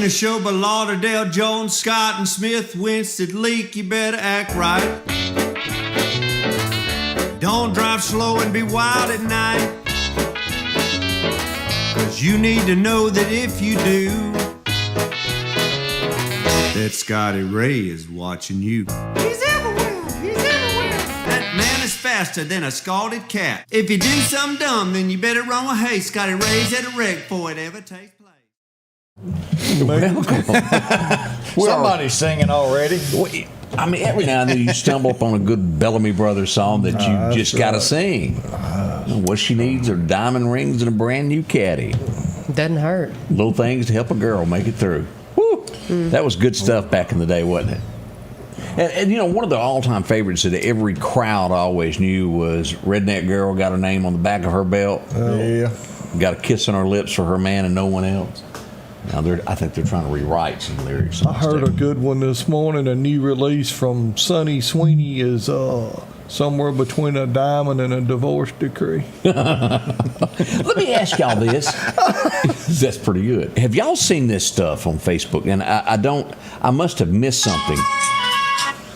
The show by Lauderdale, Jones, Scott, and Smith, Winston, Leak, you better act right. Don't drive slow and be wild at night. 'Cause you need to know that if you do, that Scotty Ray is watching you. He's everywhere, he's everywhere. That man is faster than a scalded cat. If you do something dumb, then you better run with haste. Scotty Ray's at a wreck before it ever takes place. Somebody's singing already. I mean, every now and then you stumble upon a good Bellamy Brothers song that you just got to sing. What she needs are diamond rings and a brand new caddy. Doesn't hurt. Little things to help a girl make it through. Woo! That was good stuff back in the day, wasn't it? And you know, one of the all-time favorites that every crowd always knew was Redneck Girl Got Her Name on the Back of Her Belt. Yeah. Got a kiss on her lips for her man and no one else. Now, I think they're trying to rewrite some lyrics. I heard a good one this morning. A new release from Sonny Sweeney is somewhere between a diamond and a divorce decree. Let me ask y'all this. That's pretty good. Have y'all seen this stuff on Facebook? And I must have missed something.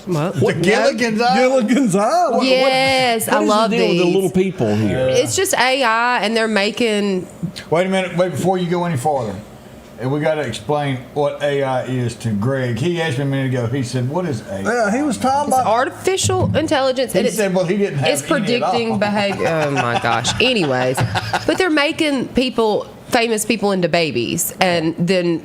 What? Gilligan's Island? Gilligan's Island? Yes, I love these. What is the deal with the little people here? It's just AI, and they're making... Wait a minute. Wait, before you go any farther. And we got to explain what AI is to Greg. He asked me a minute ago. He said, "What is AI?" Yeah, he was talking about artificial intelligence. He and said, "Well, he didn't have it's predicting behavior." Oh my gosh. Anyways, but they're making famous people into babies, and then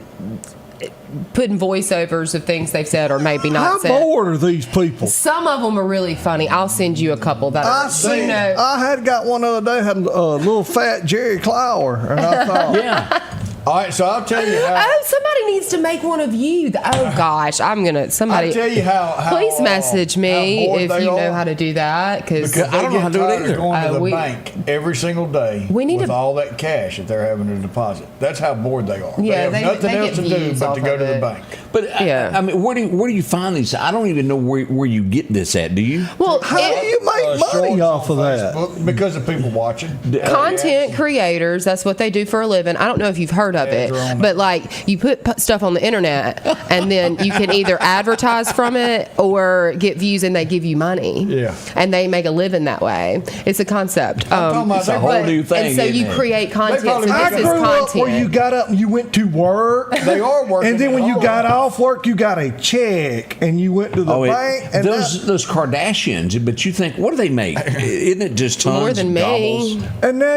putting voiceovers of things they've said or maybe not said. How bored are these people? Some of them are really funny. I'll send you a couple that I had got one the other day. Had a little fat Jerry Clower, and I thought, Yeah. All right, so I'll tell you how. Oh, somebody needs to make one of you. Oh gosh, somebody. I'll tell you how please message me how if you know how to do that, because I don't know how to do it either. Going to the we- bank every single day We need with to- all that cash that they're having to deposit. That's how bored they are. Yeah, they have nothing they else get to do views but off to go of to the it. bank. But Yeah. I mean, where do you find these? I don't even know where you get this at. Do you? Well, how do you make money Shorts off on of that? Facebook because of people watching. content creators, that's what they do for a living. I don't know if you've heard of it, Ads are on but like you put stuff on the internet and then you can either advertise from it or get views and they give you money. Yeah. And they make a living that way. It's a concept. talking about It's a whole new thing. And so isn't you it? create content. So probably I this is grew up content. where you got up and you went to work. They are working. And then when you hard. got off work, you got a check and you went to the bank. And those Kardashians, but you think, what do they make? Isn't it just tons More than of me. gobbles? and now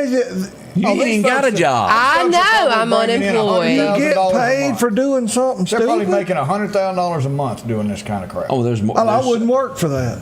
You ain't got a job. I Folks are know probably I'm bringing in unemployed. you $100,000 get a paid month. for doing something They're probably stupid. making $100,000 a month doing this kind of crap. Oh, there's more. Well, I there's- wouldn't work for that.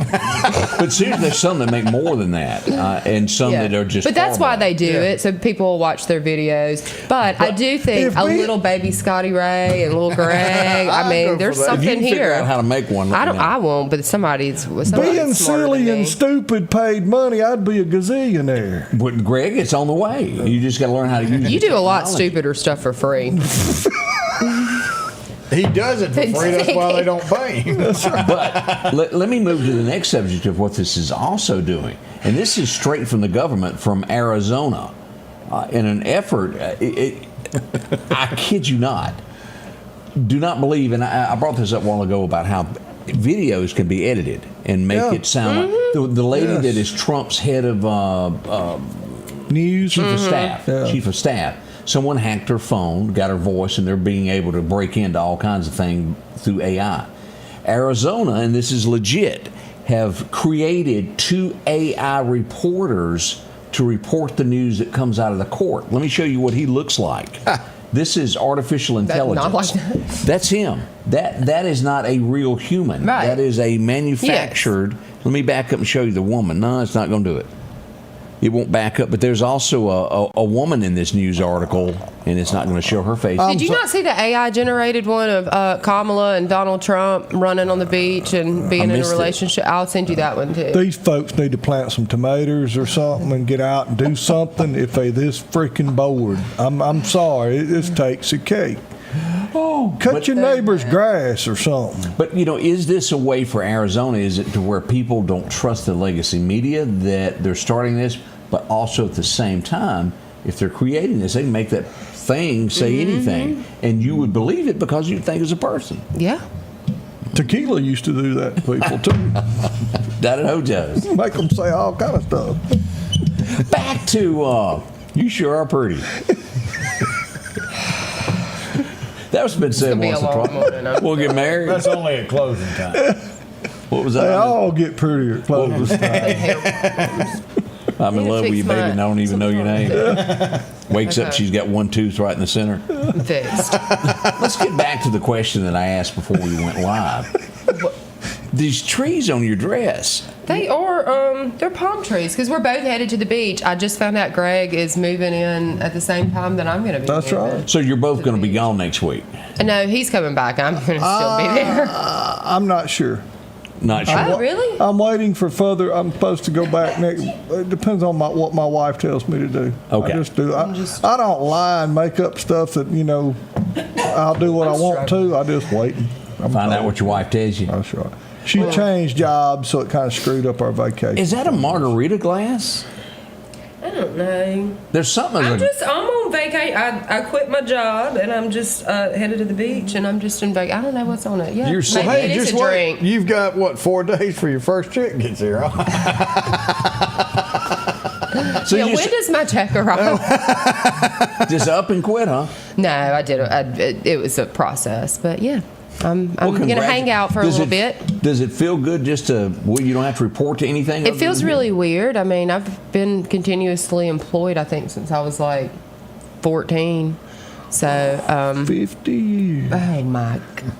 But seriously, there's some that make more than that, and some that are just. But that's why horrible. they do it, so people will watch their videos. But I do think if a we- little baby Scotty Ray and little Greg. I I'd go mean, for there's that. If you something can figure here. out how to make one. let I me don't. know. I won't. But somebody's Being smarter silly than and me. stupid paid money, I'd be a gazillionaire. But Greg, it's on the way. You just got to learn how to use. You the do a lot technology. stupider stuff for free. He does it for free. That's why they don't pay him. But let me move to the next subject of what this is also doing, and this is straight from the government from Arizona, in an effort. I kid you not. Do not believe, and I brought this up a while ago about how videos can be edited and make it sound like the lady Yes. that is Trump's head of News. chief of staff. Yeah. Chief of staff. Someone hacked her phone, got her voice, and they're being able to break into all kinds of things through AI. Arizona, and this is legit, have created 2 AI reporters to report the news that comes out of the court. Let me show you what he looks like. This is artificial intelligence. not like that. That's him. That is not a real human. Right. That is a manufactured. Let me back up and show you the woman. No, it's not going to do it. It won't back up. But there's also a woman in this news article, and it's not going to show her face. Did you not see the AI generated one of Kamala and Donald Trump running on the beach and being in a missed it. relationship? I'll send you that one too. These folks need to plant some tomatoes or something and get out and do something if they this freaking bored. I'm sorry. It just takes a cake. Oh, know. Cut your neighbor's grass or something. But, is this a way for Arizona? Is it to where people don't trust the legacy media that they're starting this, but also at the same time, if they're creating this, they can make that thing say anything, and you would believe it because you think it's a person. Yeah. Tequila used to do that to people, too. Down at Hojo's. Make them say all kind of stuff. Back to, you sure are pretty. That's been said once or twice. We'll get married. That's only at closing time. What was that? They all get prettier at closing time. I'm in love with you, baby, and I don't even know your name. Wakes up, she's got one tooth right in the center. Fixed. Let's get back to the question that I asked before we went live. These trees on your dress. They are, they're palm trees because we're both headed to the beach. I just found out Greg is moving in at the same time that I'm going to be. That's right. So you're both going to be gone next week? No, he's coming back. I'm going to still be there. I'm not sure. Not sure. Oh, really? I'm waiting for further. I'm supposed to go back next. It depends on what my wife tells me to do. Okay. I just do. I don't lie and make up stuff that I'll do what I want to. I just wait. Find out what your wife tells you. That's right. She changed jobs, so it kind of screwed up our vacation. Is that a margarita glass? I don't know. There's something. I'm on vacation. I quit my job and I'm just headed to the beach and I'm just in vacation. I don't know what's on it. Yeah, You're maybe hey, it is just a wait. drink. You've got 4 days for your first check gets here. Huh? So Yeah, when does my check arrive? just up and quit, huh? No, I did. It was a process, but yeah. I'm going to hang out for a little bit. Does it feel good just to, you don't have to report to anything? It feels really weird. I mean, I've been continuously employed, I think, since I was like 14. So, 50 years. Oh my God.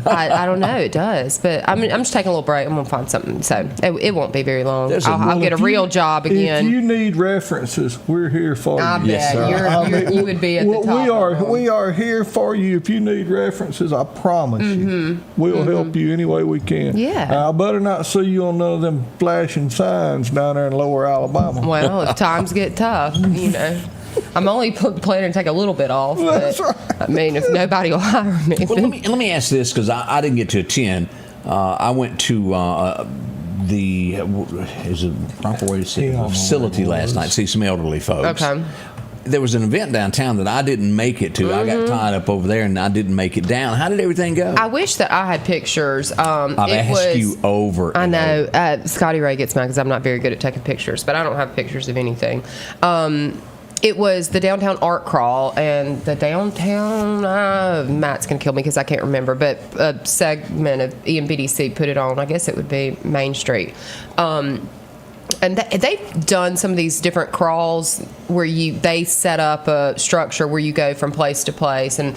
I don't know. It does, but I'm just taking a little break. I'm gonna find something, so it won't be very long. I'll get a real job again. If you need references, we're here for you. I bet. Yes, sir. You would be at the top. We are here for you. If you need references, I promise you, we'll help you any way we can. Yeah. I better not see you on none of them flashing signs down there in Lower Alabama. Well, if times get tough, I'm only planning to take a little bit off. But, That's right. I mean, if nobody will hire me. Well, let me ask this because I didn't get to attend. I went to is it the proper way to say it? Facility last night. See some elderly folks. Okay. There was an event downtown that I didn't make it to. I got tied up over there and I didn't make it down. How did everything go? I wish that I had pictures. I've asked you over. I know. Scotty Ray gets mad because I'm not very good at taking pictures, but I don't have pictures of anything. It was the downtown art crawl and the downtown. Matt's gonna kill me because I can't remember, but a segment of EMBDC put it on. I guess it would be Main Street. And they've done some of these different crawls where they set up a structure where you go from place to place, and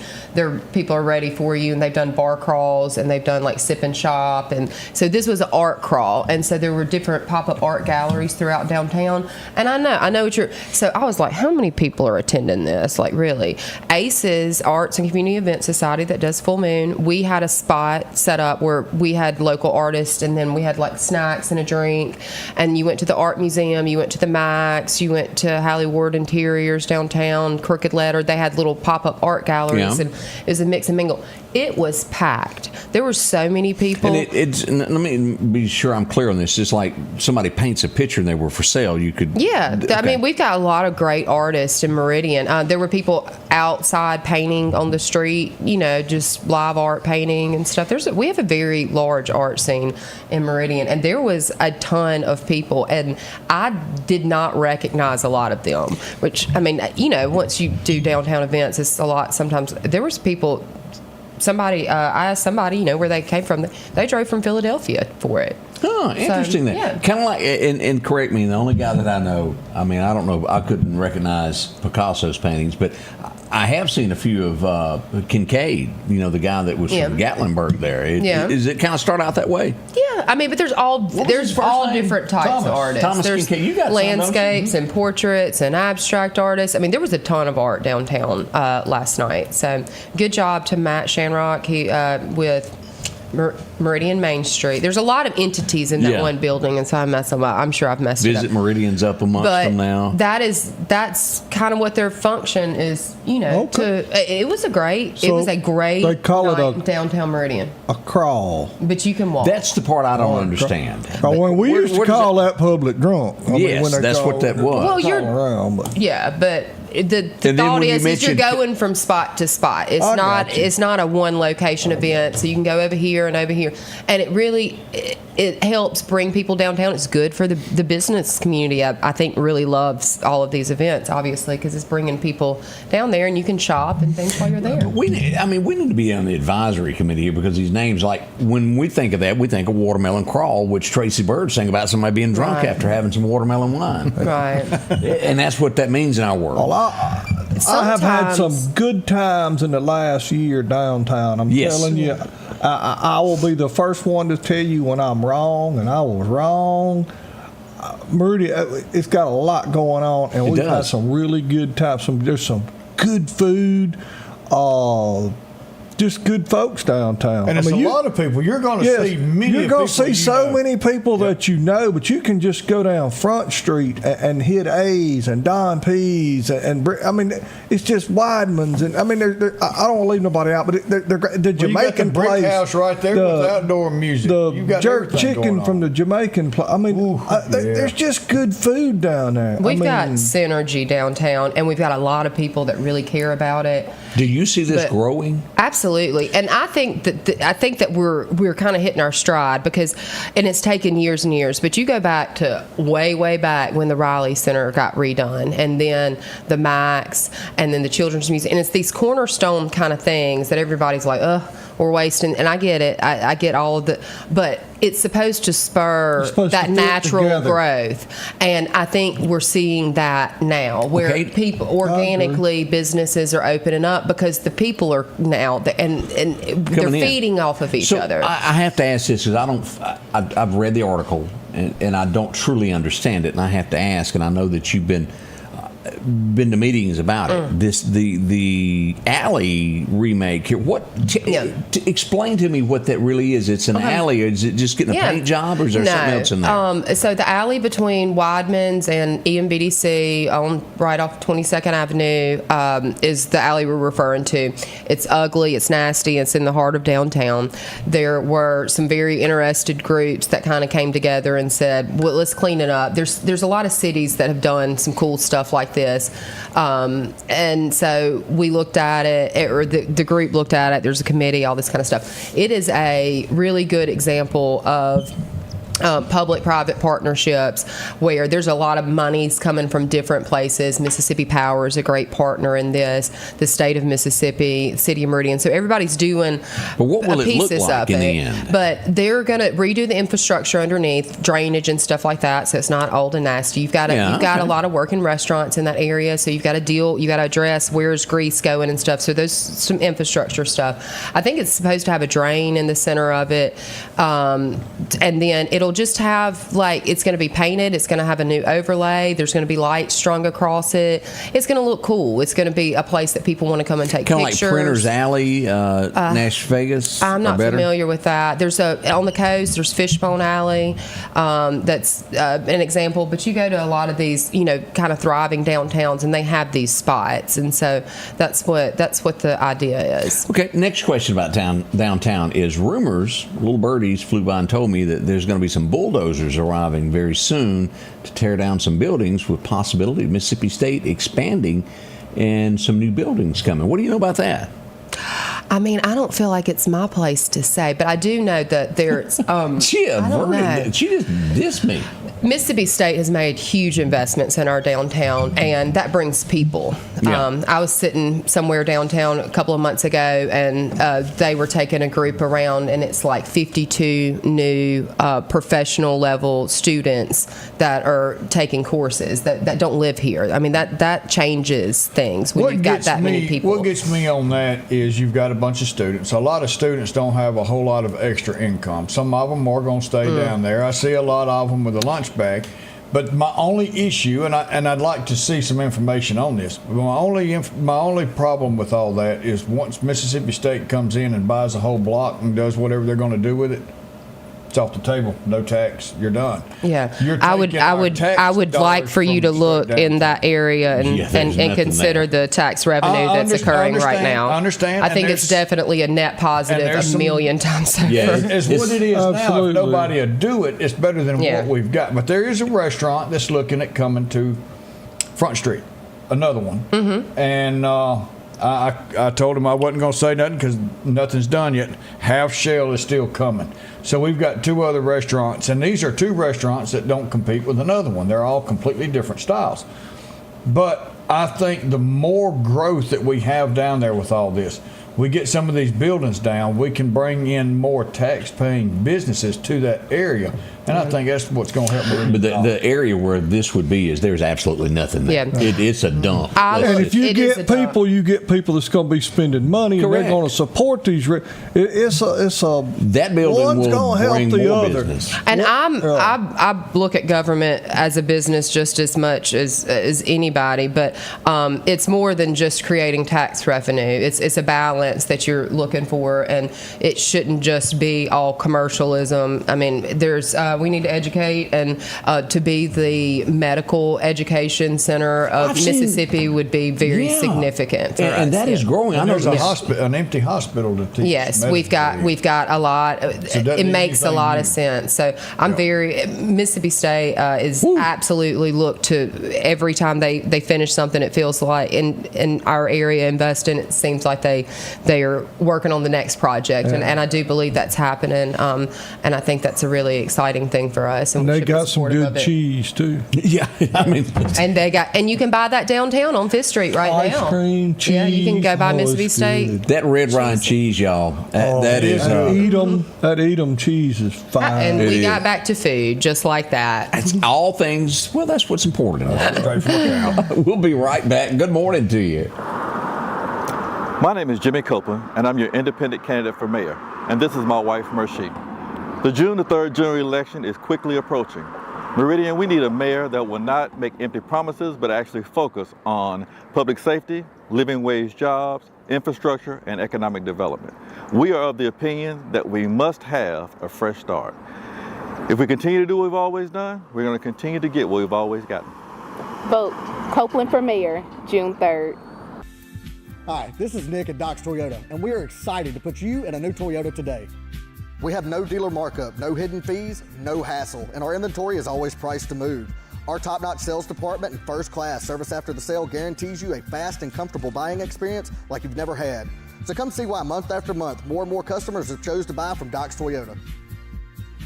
people are ready for you. And they've done bar crawls, and they've done like sip and shop, and so this was an art crawl, and so there were different pop-up art galleries throughout downtown. And I know what you're. So I was like, how many people are attending this? Like really? ACES, Arts and Community Event Society, that does Full Moon. We had a spot set up where we had local artists, and then we had like snacks and a drink, and you went to the art museum, you went to the Max, you went to Hallie Ward Interiors downtown, Crooked Letter. They had little pop-up art galleries, and it was a mix and mingle. It was packed. There were so many people. And let me be sure I'm clear on this. It's like somebody paints a picture and they were for sale. You could. Yeah. Okay. I mean, we've got a lot of great artists in Meridian. There were people outside painting on the street, just live art painting and stuff. We have a very large art scene in Meridian, and there was a ton of people, and I did not recognize a lot of them, which, I mean, once you do downtown events, it's a lot. Sometimes there was people. I asked somebody, where they came from. They drove from Philadelphia for it. Oh, interesting. So, yeah. Kind of like, and correct me, the only guy that I know, I mean, I don't know, I couldn't recognize Picasso's paintings, but I have seen a few of Kincaid, the guy that was from Gatlinburg there. Does it kind of start out that way? Yeah, I mean, but there's all different types of artists. Thomas there's Kincaid. You got landscapes and portraits and abstract artists. I mean, there was a ton of art downtown last night. So good job to Matt Shanrock. He with Meridian Main Street. There's a lot of entities in that one building, and so I'm sure I've messed it up. Visit Meridian's up amongst them now. That's kind of what their function is. It was a great They call night it in downtown Meridian. a crawl. But you can walk. That's the part I don't understand. When we used to call that public drunk. Yes, that's what that was. Well, Around, but the thought is you're going from spot to spot. It's not a one location event, so you can go over here and over here, and it really it helps bring people downtown. It's good for the business community. I think really loves all of these events, obviously, because it's bringing people down there, and you can shop and things while you're there. We need to be on the advisory committee here, because these names, like when we think of that, we think of Watermelon Crawl, which Tracy Bird sang about somebody being drunk after having some watermelon wine. Right. And that's what that means in our world. I have had some good times in the last year downtown. I'm telling you, I will be the first one to tell you when I'm wrong, and I was wrong. Meridian, it's got a lot going on, and we've had some really good times. There's some good food. Just good folks downtown. And it's a lot of people. You're going to see many You're going to see so know. many people that you know, but you can just go down Front Street and hit A's and Don P's and it's just Weidman's, and I don't want to leave nobody out, but the Jamaican you got the place, brick house right there with outdoor music. the got jerk chicken from the Jamaican place. There's just good food down there. We've got synergy downtown, and we've got a lot of people that really care about it. Do you see this growing? Absolutely, and I think that we're kind of hitting our stride, and it's taken years and years. But you go back to way back when the Riley Center got redone, and then the Max, and then the Children's Museum, and it's these cornerstone kind of things that everybody's like, we're wasting. And I get it, I get all of the, but it's supposed to spur that natural growth, and I think we're seeing that now, where people organically, businesses are opening up because the people are now, and they're feeding off of each other. I have to ask this, because I've read the article, and I don't truly understand it, and I have to ask, and I know that you've been to meetings about it. The alley remake here. Explain to me what that really is. It's an alley. Is it just getting a paint job, or is there something else in there? So the alley between Weidman's and EMBDC right off 22nd Avenue is the alley we're referring to. It's ugly. It's nasty. It's in the heart of downtown. There were some very interested groups that kind of came together and said, well, let's clean it up. There's a lot of cities that have done some cool stuff like this. And so we looked at it, or the group looked at it. There's a committee, all this kind of stuff. It is a really good example of public-private partnerships where there's a lot of monies coming from different places. Mississippi Power is a great partner in this, the state of Mississippi, City of Meridian. So everybody's doing pieces of it. But they're going to redo the infrastructure underneath, drainage and stuff like that, so it's not old and nasty. You've got a lot of working restaurants in that area, so you've got to address where's grease going and stuff. So there's some infrastructure stuff. I think it's supposed to have a drain in the center of it, and then it'll just have, it's going to be painted. It's going to have a new overlay. There's going to be lights strung across it. It's going to look cool. It's going to be a place that people want to come and take pictures. Kind of like Printer's Alley, Nash Vegas. I'm not familiar with that. There's on the coast. There's Fishbone Alley. That's an example. But you go to a lot of these, kind of thriving downtowns, and they have these spots, and so that's what the idea is. Okay. Next question about downtown is rumors. Little birdies flew by and told me that there's going to be some bulldozers arriving very soon to tear down some buildings, with possibility of Mississippi State expanding and some new buildings coming. What do you know about that? I don't feel like it's my place to say, but I do know that there's. She just dissed me. Mississippi State has made huge investments in our downtown, and that brings people. Yeah. I was sitting somewhere downtown a couple of months ago, and they were taking a group around, and it's like 52 new professional level students that are taking courses that don't live here. That changes things when you've got that many people. What gets me on that is you've got a bunch of students. A lot of students don't have a whole lot of extra income. Some of them are going to stay down there. I see a lot of them with a lunch bag. But my only issue, and I'd like to see some information on this. My only problem with all that is once Mississippi State comes in and buys a whole block and does whatever they're going to do with it, it's off the table. No tax. You're done. Yeah, You're I would like for you to look in that area and consider the tax revenue that's occurring right now. I understand. I think it's definitely a net positive a million times over. Yeah, it's what it is now. If nobody will do it, it's better than what we've got. But there is a restaurant that's looking at coming to Front Street, another one, and I told him I wasn't going to say nothing because nothing's done yet. Half Shell is still coming. So we've got 2 other restaurants, and these are 2 restaurants that don't compete with another one. They're all completely different styles. But I think the more growth that we have down there with all this, we get some of these buildings down, we can bring in more tax-paying businesses to that area, and I think that's what's going to help Meridian. But the area where this would be is there's absolutely nothing there. Yeah. It's a dump. And if you get people that's going to be spending money, and they're going to support these. It's a that building one's will going to help bring the more other. business. And I look at government as a business just as much as anybody, but it's more than just creating tax revenue. It's a balance that you're looking for, and it shouldn't just be all commercialism. I mean, we need to educate, and to be the medical education center of Mississippi would be very significant for us. And that is growing. And there's an empty hospital to teach. Yes, we've got a lot. It makes a lot of sense. So I'm Mississippi State is absolutely looked to every time they finish something. It feels like in our area investing, it seems like they are working on the next project, and I do believe that's happening. And I think that's a really exciting thing for us. And they got some good cheese too. Yeah, I mean, and you can buy that downtown on 5th Street now. Ice cream, cheese. Yeah, you can go buy Mississippi State. That red rind cheese, y'all. That Edam cheese is fine. And we got back to food just like that. It's all things. Well, that's what's important. We'll be right back. Good morning to you. My name is Jimmy Copeland, and I'm your independent candidate for mayor. And this is my wife, Mercy. The June the 3rd general election is quickly approaching. Meridian, we need a mayor that will not make empty promises, but actually focus on public safety, living wage jobs, infrastructure, and economic development. We are of the opinion that we must have a fresh start. If we continue to do what we've always done, we're going to continue to get what we've always gotten. Vote Copeland for mayor, June 3rd. Hi, this is Nick at Doc's Toyota, and we are excited to put you in a new Toyota today. We have no dealer markup, no hidden fees, no hassle, and our inventory is always priced to move. Our top-notch sales department and first-class service after the sale guarantees you a fast and comfortable buying experience like you've never had. So come see why month after month, more and more customers have chose to buy from Doc's Toyota.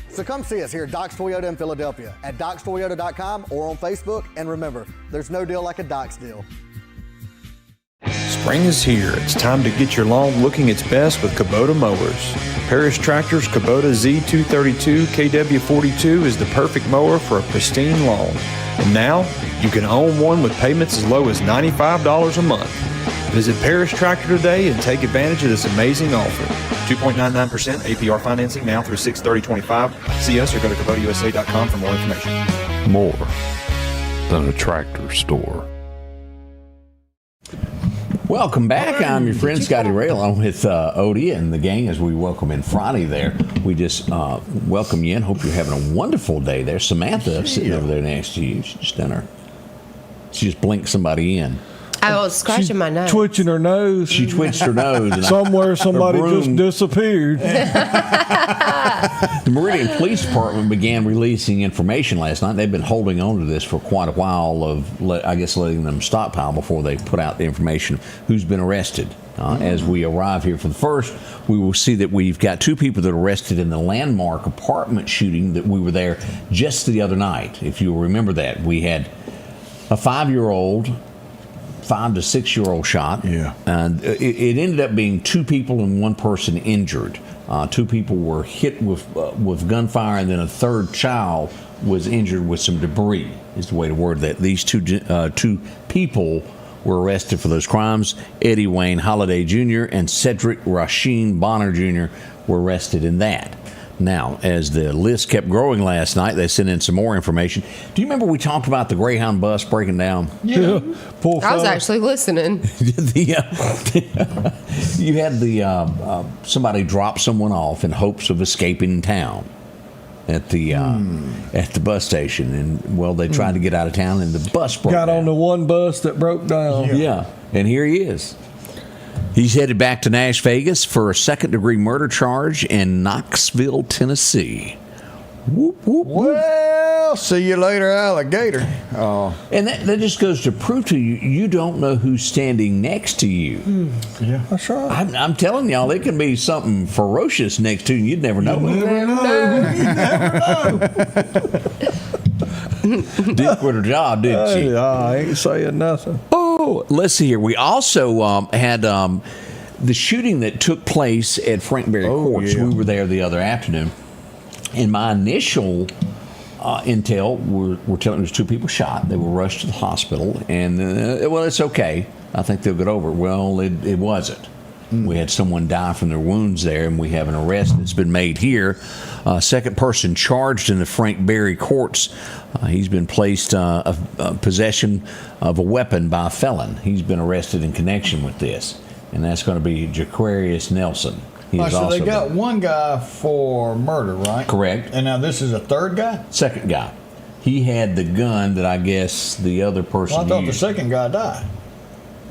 So come see us here at Doc's Toyota in Philadelphia, at docstoyota.com or on Facebook, and remember, there's no deal like a Doc's deal. Spring is here. It's time to get your lawn looking its best with Kubota mowers. Parish Tractor's Kubota Z232 KW42 is the perfect mower for a pristine lawn. And now, you can own one with payments as low as $95 a month. Visit Parish Tractor today and take advantage of this amazing offer. 2.99% APR financing now through 6/30/25. See us or go to KubotaUSA.com for more information. More than a tractor store. Welcome back. I'm your friend Scotty Ray, along with Odie and the gang as we welcome in Friday there. We just welcome you in. Hope you're having a wonderful day there. Samantha sitting over there next to you. She's done her. She just blinked somebody in. I was scratching my nose. Twitching her nose. She twitched her nose. And somewhere somebody just disappeared. The Meridian Police Department began releasing information last night. They've been holding on to this for quite a while of, I guess, letting them stockpile before they put out the information who's been arrested. As we arrive here for the first, we will see that we've got 2 people that are arrested in the landmark apartment shooting that we were there just the other night. If you'll remember that, we had a 5 to 6 year old shot. Yeah. And it ended up being 2 people and 1 person injured. 2 people were hit with gunfire, and then a 3rd child was injured with some debris, is the way to word that. These two people were arrested for those crimes. Eddie Wayne Holliday Jr. and Cedric Rasheen Bonner Jr. were arrested in that. Now, as the list kept growing last night, they sent in some more information. Do you remember we talked about the Greyhound bus breaking down? Yeah. Poor I was fella. actually listening. You had somebody drop someone off in hopes of escaping town at the bus station, and well, they tried to get out of town, and the bus broke Got down. on the one bus that broke down. Yeah, and here he is. He's headed back to Nash Vegas for a second-degree murder charge in Knoxville, Tennessee. Whoop, whoop, whoop. Well, see you later, alligator. And that just goes to prove to you, you don't know who's standing next to you. Yeah. That's right. I'm telling y'all, it can be something ferocious next to you. You'd never know. Did quit her job, didn't she? Hey, I ain't saying nothing. Oh, let's see here. We also had the shooting that took place at Frankberry Courts. Yeah. We were there the other afternoon. And my initial intel were telling there's 2 people shot. They were rushed to the hospital. And, well, it's okay. I think they'll get over it. Well, it wasn't. We had someone die from their wounds there, and we have an arrest that's been made here. Second person charged in the Frankberry courts. He's been placed of possession of a weapon by a felon. He's been arrested in connection with this, and that's going to be Jaquarius Nelson. He is So they also got one guy for murder, right? Correct. And now this is a third guy? Second guy. He had the gun that I guess the other person Well, I thought the used. second guy died.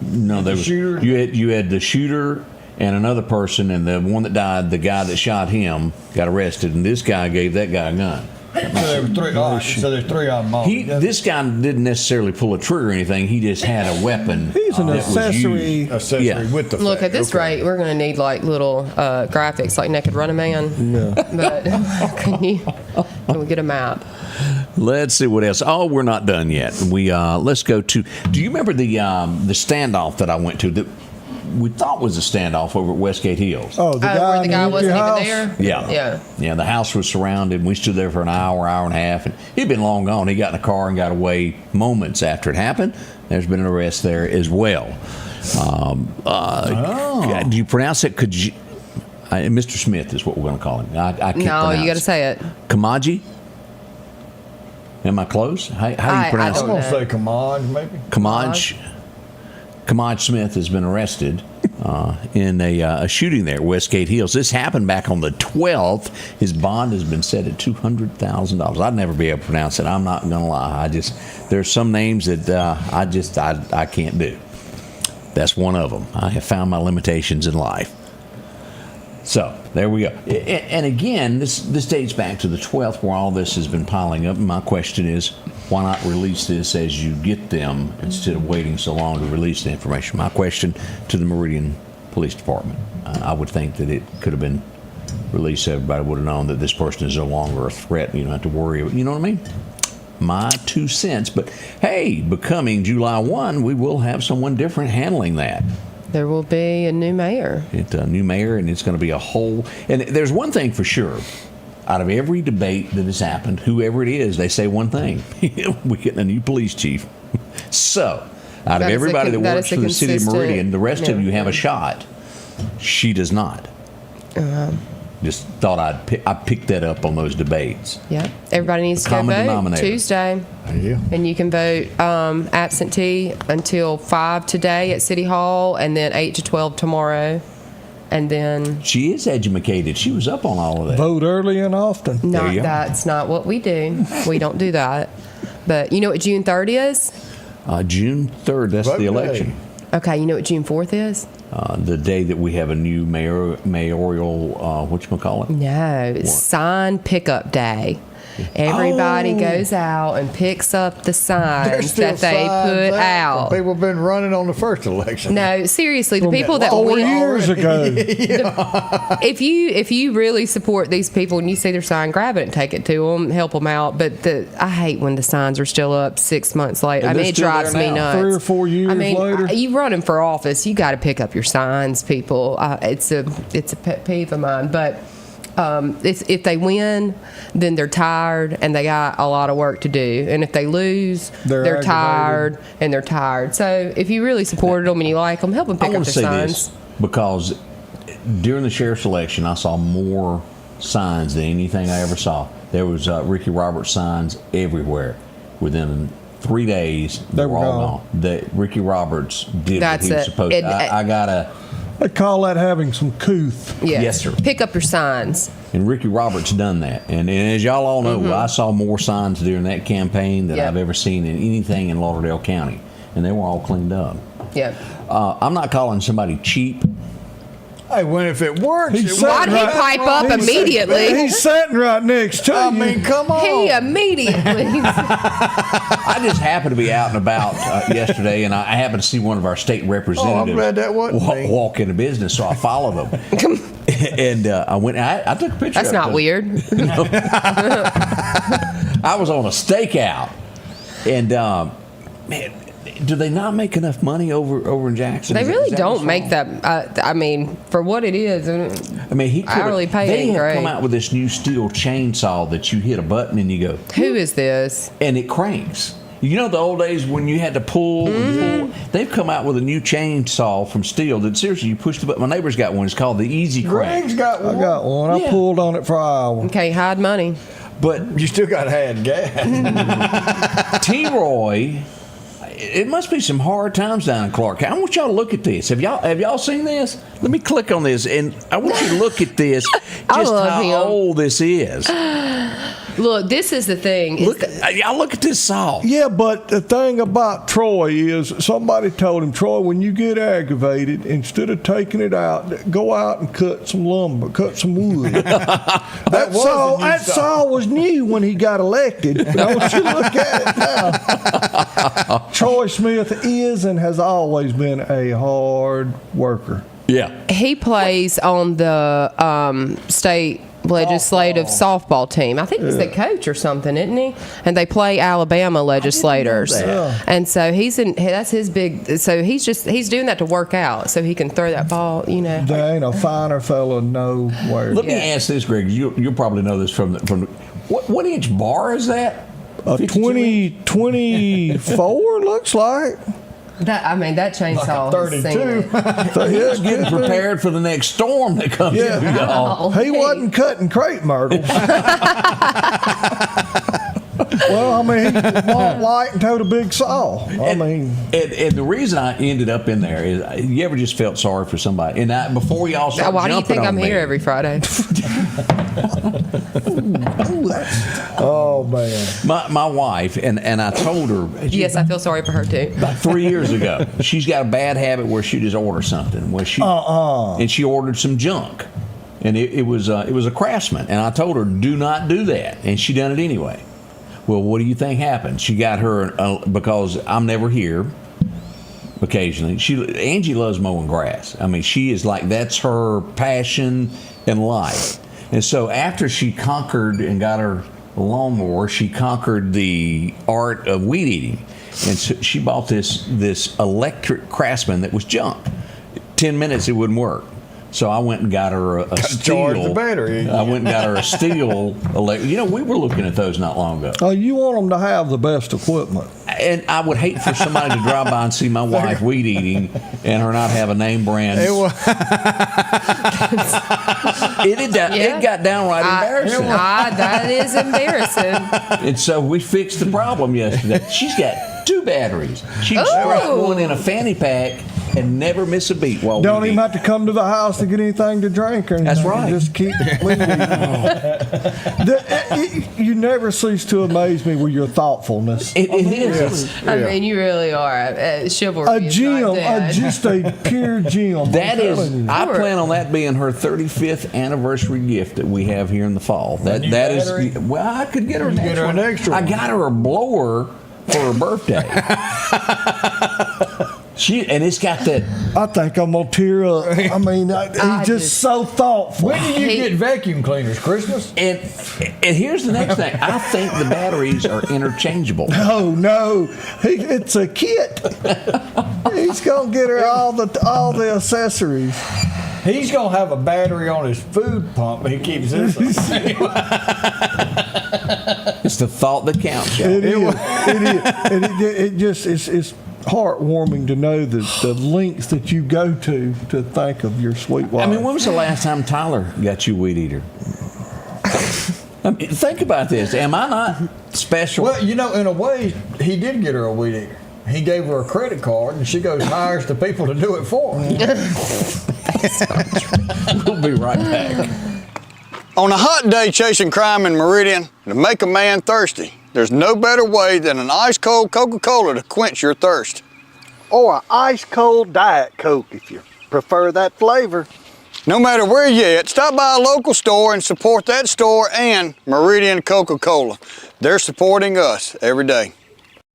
No, there was shooter? you had the shooter and another person, and the one that died, the guy that shot him, got arrested, and this guy gave that guy a gun. So there were 3. All right, so there's 3 of them. All together. This guy didn't necessarily pull a trigger or anything. He just had a weapon. He's an that was accessory. used. accessory Yeah. with the Look, fact. at this rate, we're going to need like little graphics like Naked Running Man. Yeah. But can we get a map? Let's see what else. Oh, we're not done yet. Let's go to. Do you remember the standoff that I went to that we thought was a standoff over at Westgate Hills? Oh, the guy Where in the guy empty wasn't house? even there? Yeah. Yeah. The house was surrounded. We stood there for an hour and a half, and he'd been long gone. He got in a car and got away moments after it happened. There's been an arrest there as well. Do you pronounce it? Mr. Smith is what we're going to call him. I can't No, pronounce you got to say it. Kamaji? Am I close? How do you pronounce I'm it? going to say Kamaj, maybe. Kamaj Smith has been arrested in a shooting there at Westgate Hills. This happened back on the 12th. His bond has been set at $200,000. I'd never be able to pronounce it. I'm not going to lie. There's some names that I can't do. That's one of them. I have found my limitations in life. So there we go. And again, this dates back to the 12th where all this has been piling up. And my question is, why not release this as you get them instead of waiting so long to release the information? My question to the Meridian Police Department. I would think that it could have been released so everybody would have known that this person is no longer a threat and you don't have to worry. You know what I mean? My 2 cents. But hey, becoming July 1, we will have someone different handling that. There will be a new mayor. A new mayor, and it's going to be a whole. And there's one thing for sure. Out of every debate that has happened, whoever it is, they say one thing: we're getting a new police chief. So, out of everybody that works for the city of Meridian, the rest of you have a shot. She does not. Just thought I'd pick that up on those debates. Yeah, everybody needs to go vote Tuesday. Yeah. And you can vote absentee until 5 today at City Hall, and then 8 to 12 tomorrow. And then She is educated. She was up on all of that. Vote early and often. that's not what we do. We don't do that. But you know what June 3rd is? June 3rd, that's Vote the day. election. Okay, you know what June 4th is? The day that we have a new mayoral, whatchamacallit? No, it's sign pickup day. Everybody goes out and picks up the signs that they put out. People have been running on the first election. No, seriously, the people that 4 win. years ago. If you really support these people and you see their sign, grab it and take it to them, help them out. But I hate when the signs are still up 6 months later. And I mean, they're it still drives there me now. nuts. 3 or 4 years later. You running for office, you got to pick up your signs, people. It's a pet peeve of mine, but. If they win, then they're tired and they got a lot of work to do. And if they lose, they're tired and they're tired. So if you really supported them and you like them, help them pick I up want their to say signs. this because during the sheriff's election, I saw more signs than anything I ever saw. There was Ricky Roberts signs everywhere. Within 3 days, they were all gone. Ricky Roberts did what he was supposed to. I gotta. They call that having some couth. Yes, sir. Pick up your signs. And Ricky Roberts done that. And as y'all all know, I saw more signs during that campaign than I've ever seen in anything in Lauderdale County. And they were all cleaned up. Yeah. I'm not calling somebody cheap. Hey, if it works, why'd he pipe up immediately? He's sitting right next to you. I mean, come on. He immediately. I just happened to be out and about yesterday, and I happened to see one of our state representatives I'm glad that wasn't walk into business, so I followed him. And I went. I took a picture. That's not weird. I was on a stakeout, and man. Do they not make enough money over in Jackson? They really don't make that. I mean, for what it is. I mean, he hourly pay They ain't have great. come out with this new steel chainsaw that you hit a button and you go, who is this? And it cranks. You know the old days when you had to pull and pull? They've come out with a new chainsaw from steel that seriously you push the button. My neighbor's got one. It's called the Easy Crank. Greg's got one. I got one. I pulled on it for an hour. Okay, hide money. But you still got to have gas. T-Roy... It must be some hard times down in Clark County. I want y'all to look at this. Have y'all seen this? Let me click on this, and I want you to look at this. Just how old this is. Look, this is the thing. Y'all look at this saw. Yeah, but the thing about Troy is somebody told him, Troy, when you get aggravated, instead of taking it out, go out and cut some lumber, cut some wood. that saw was new when he got elected. But I want you to look at it now. Troy Smith is and has always been a hard worker. Yeah. He plays on the state legislative softball team. I think he's the coach or something, isn't he? And they play Alabama legislators. And so that's his big. So he's doing that to work out, so he can throw that ball. You know, there ain't a finer fella nowhere. Let me ask this, Greg. You'll probably know this from the what inch bar is that? A 24 looks like. That chainsaw. Like a 32. He was getting prepared for the next storm that comes in, y'all. He wasn't cutting crepe myrtles. Well, I mean, he walked light and towed a big saw. And the reason I ended up in there is, you ever just felt sorry for somebody? And before y'all start why do you think I'm here every Friday? Oh man, my wife and I told her. Yes, I feel sorry for her too. About 3 years ago, she's got a bad habit where she just orders something. And she ordered some junk, and it was a Craftsman, and I told her do not do that, and she done it anyway. Well, what do you think happened? She got her because I'm never here. Occasionally, Angie loves mowing grass. I mean, she is like that's her passion in life. And so after she conquered and got her lawnmower, she conquered the art of weed eating. And so she bought this electric Craftsman that was junk. 10 minutes, it wouldn't work. So I went and got her a steel. Charge the battery. I went and got her a steel electric. You know, we were looking at those not long ago. Oh, you want them to have the best equipment. And I would hate for somebody to drive by and see my wife weed eating and her not have a name brand. It got downright embarrassing. That is embarrassing. And so we fixed the problem yesterday. She's got 2 batteries. She can strap one in a fanny pack and never miss a beat while Don't even have to come to the house to get anything to drink or anything. That's right. Just keep You never cease to amaze me with your thoughtfulness. It is. I mean, you really are. Chivalry. A gem, just a pure gem. That is, I plan on that being her 35th anniversary gift that we have here in the fall. That is, well, I could get her an extra. I got her a blower for her birthday. And it's got that. I think I'm gonna tear up. I mean, he's just so thoughtful. When did you get vacuum cleaners? Christmas? And here's the next thing. I think the batteries are interchangeable. No, it's a kit. He's gonna get her all the accessories. He's gonna have a battery on his food pump, but he keeps this. It's the thought that counts. It is. And it just it's heartwarming to know the lengths that you go to think of your sweet wife. I mean, when was the last time Tyler got you weed eater? I mean, think about this. Am I not special? Well, you know, in a way, he did get her a weed eater. He gave her a credit card, and she goes and hires the people to do it for her. We'll be right back. On a hot day chasing crime in Meridian, to make a man thirsty, there's no better way than an ice-cold Coca-Cola to quench your thirst. Or an ice-cold Diet Coke if you prefer that flavor. No matter where you're at, stop by a local store and support that store and Meridian Coca-Cola. They're supporting us every day.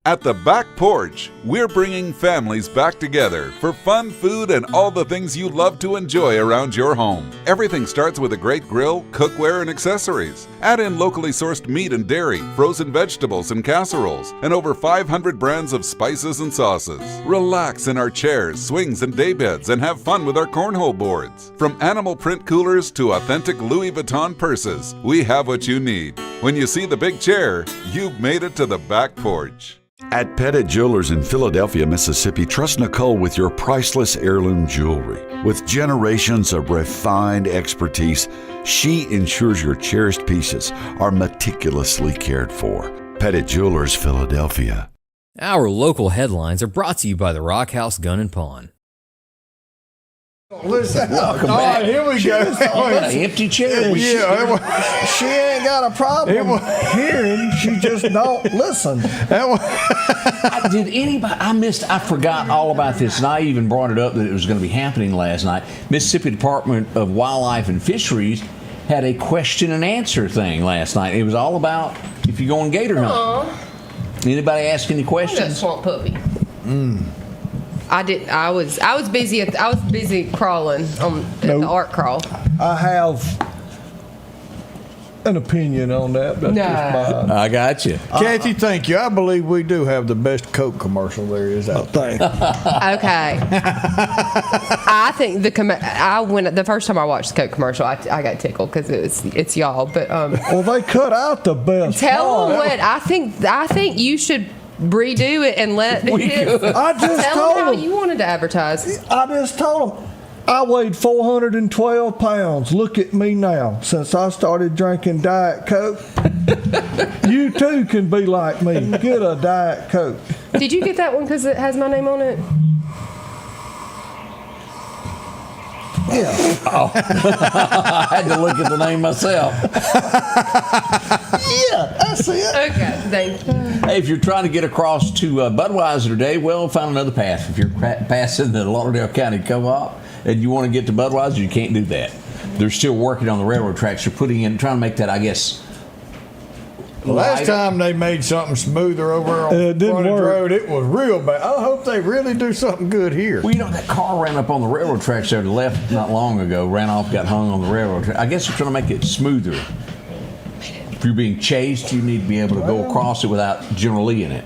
At the Back Porch, we're bringing families back together for fun, food, and all the things you love to enjoy around your home. Everything starts with a great grill, cookware, and accessories. Add in locally sourced meat and dairy, frozen vegetables and casseroles, and over 500 brands of spices and sauces. Relax in our chairs, swings, and daybeds and have fun with our cornhole boards. From animal print coolers to authentic Louis Vuitton purses, we have what you need. When you see the big chair, you've made it to the Back Porch. At Pettit Jewelers in Philadelphia, Mississippi, trust Nicole with your priceless heirloom jewelry. With generations of refined expertise, she ensures your cherished pieces are meticulously cared for. Pettit Jewelers, Philadelphia. Our local headlines are brought to you by the Rock House Gun and Pawn. Listen, Welcome all back. right, here we go. An empty chair. She ain't got a problem hearing. She just don't listen. Did anybody? I forgot all about this, and I even brought it up that it was going to be happening last night. Mississippi Department of Wildlife and Fisheries had a question and answer thing last night. It was all about if you go on gator hunt. Anybody ask any questions? Swamp puppy. I was busy crawling on the art crawl. I have an opinion on that. But just I got you. Kathy, thank you. I believe we do have the best Coke commercial there is out there. Okay. I think the first time I watched the Coke commercial, I got tickled because it's y'all. But well, they cut out the best. Tell them what I think you should redo it and let I just tell told them how them. you wanted to advertise. I just told them I weighed 412 pounds. Look at me now. Since I started drinking Diet Coke, you too can be like me. Get a Diet Coke. Did you get that one because it has my name on it? Yeah. Oh. I had to look at the name myself. Yeah, that's it. Okay, thank you. Hey, if you're trying to get across to Budweiser today, well, find another path. If you're passing the Lauderdale County Co-op and you want to get to Budweiser, you can't do that. They're still working on the railroad tracks. They're trying to make that, I guess. Last time they made something smoother over on Frontage Road, it was real bad. I hope they really do something good here. Well, that car ran up on the railroad tracks there to the left not long ago, ran off, got hung on the railroad track. I guess they're trying to make it smoother. If you're being chased, you need to be able to go across it without General Lee in it.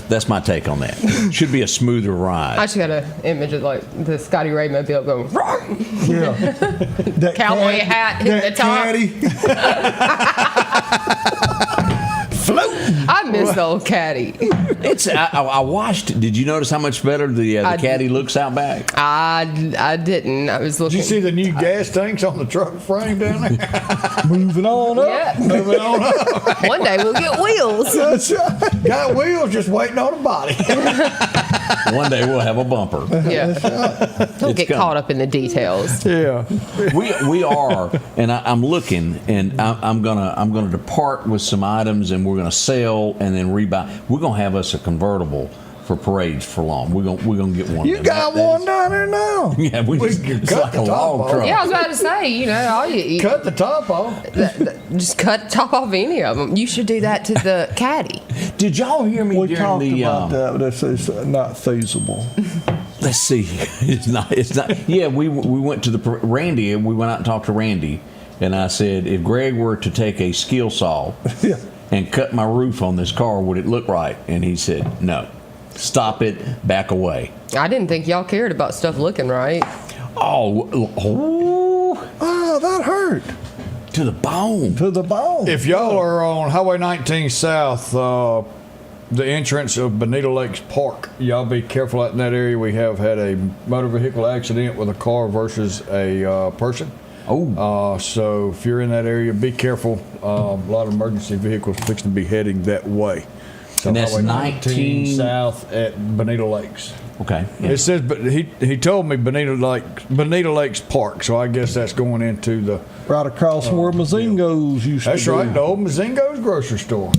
That's my take on that. Should be a smoother ride. I just got an image of like the Scotty Ray mobile going, yeah, that cowboy hat hitting the top. Float. I miss the old caddy. I watched. Did you notice how much better the caddy looks out back? I didn't. I was looking. Did you see the new gas tanks on the truck frame down there? Moving on up. Yeah. Moving on up. One day we'll get wheels. That's right. Got wheels, just waiting on a body. One day we'll have a bumper. Yeah. Don't get caught up in the details. Yeah. We are, and I'm looking, and I'm gonna depart with some items, and we're gonna sell and then rebuy. We're gonna have us a convertible for parades for long. We're gonna get one. You got one down there now. Yeah, it's like a log truck. Yeah, I was about to say, all you eat. Cut the top off. Just cut the top off any of them. You should do that to the caddy. Did y'all hear me We during talked the? about that, but it's not feasible. Let's see. It's not. Yeah, we went to Randy. We went out and talked to Randy, and I said, if Greg were to take a skill saw and cut my roof on this car, would it look right? And he said, no. Stop it. Back away. I didn't think y'all cared about stuff looking right. Oh, that hurt. To the bone. To the bone. If y'all are on Highway 19 South, the entrance of Bonito Lakes Park, y'all be careful out in that area. We have had a motor vehicle accident with a car versus a person. So if you're in that area, be careful. A lot of emergency vehicles fixing to be heading that way. So and that's Highway 19 south at Bonita Lakes. Okay. Yeah. It says, but he told me Bonita Lakes Park, so I guess that's going into the right across from where Mazingo's used to be. That's right, the old Mazingo's grocery store.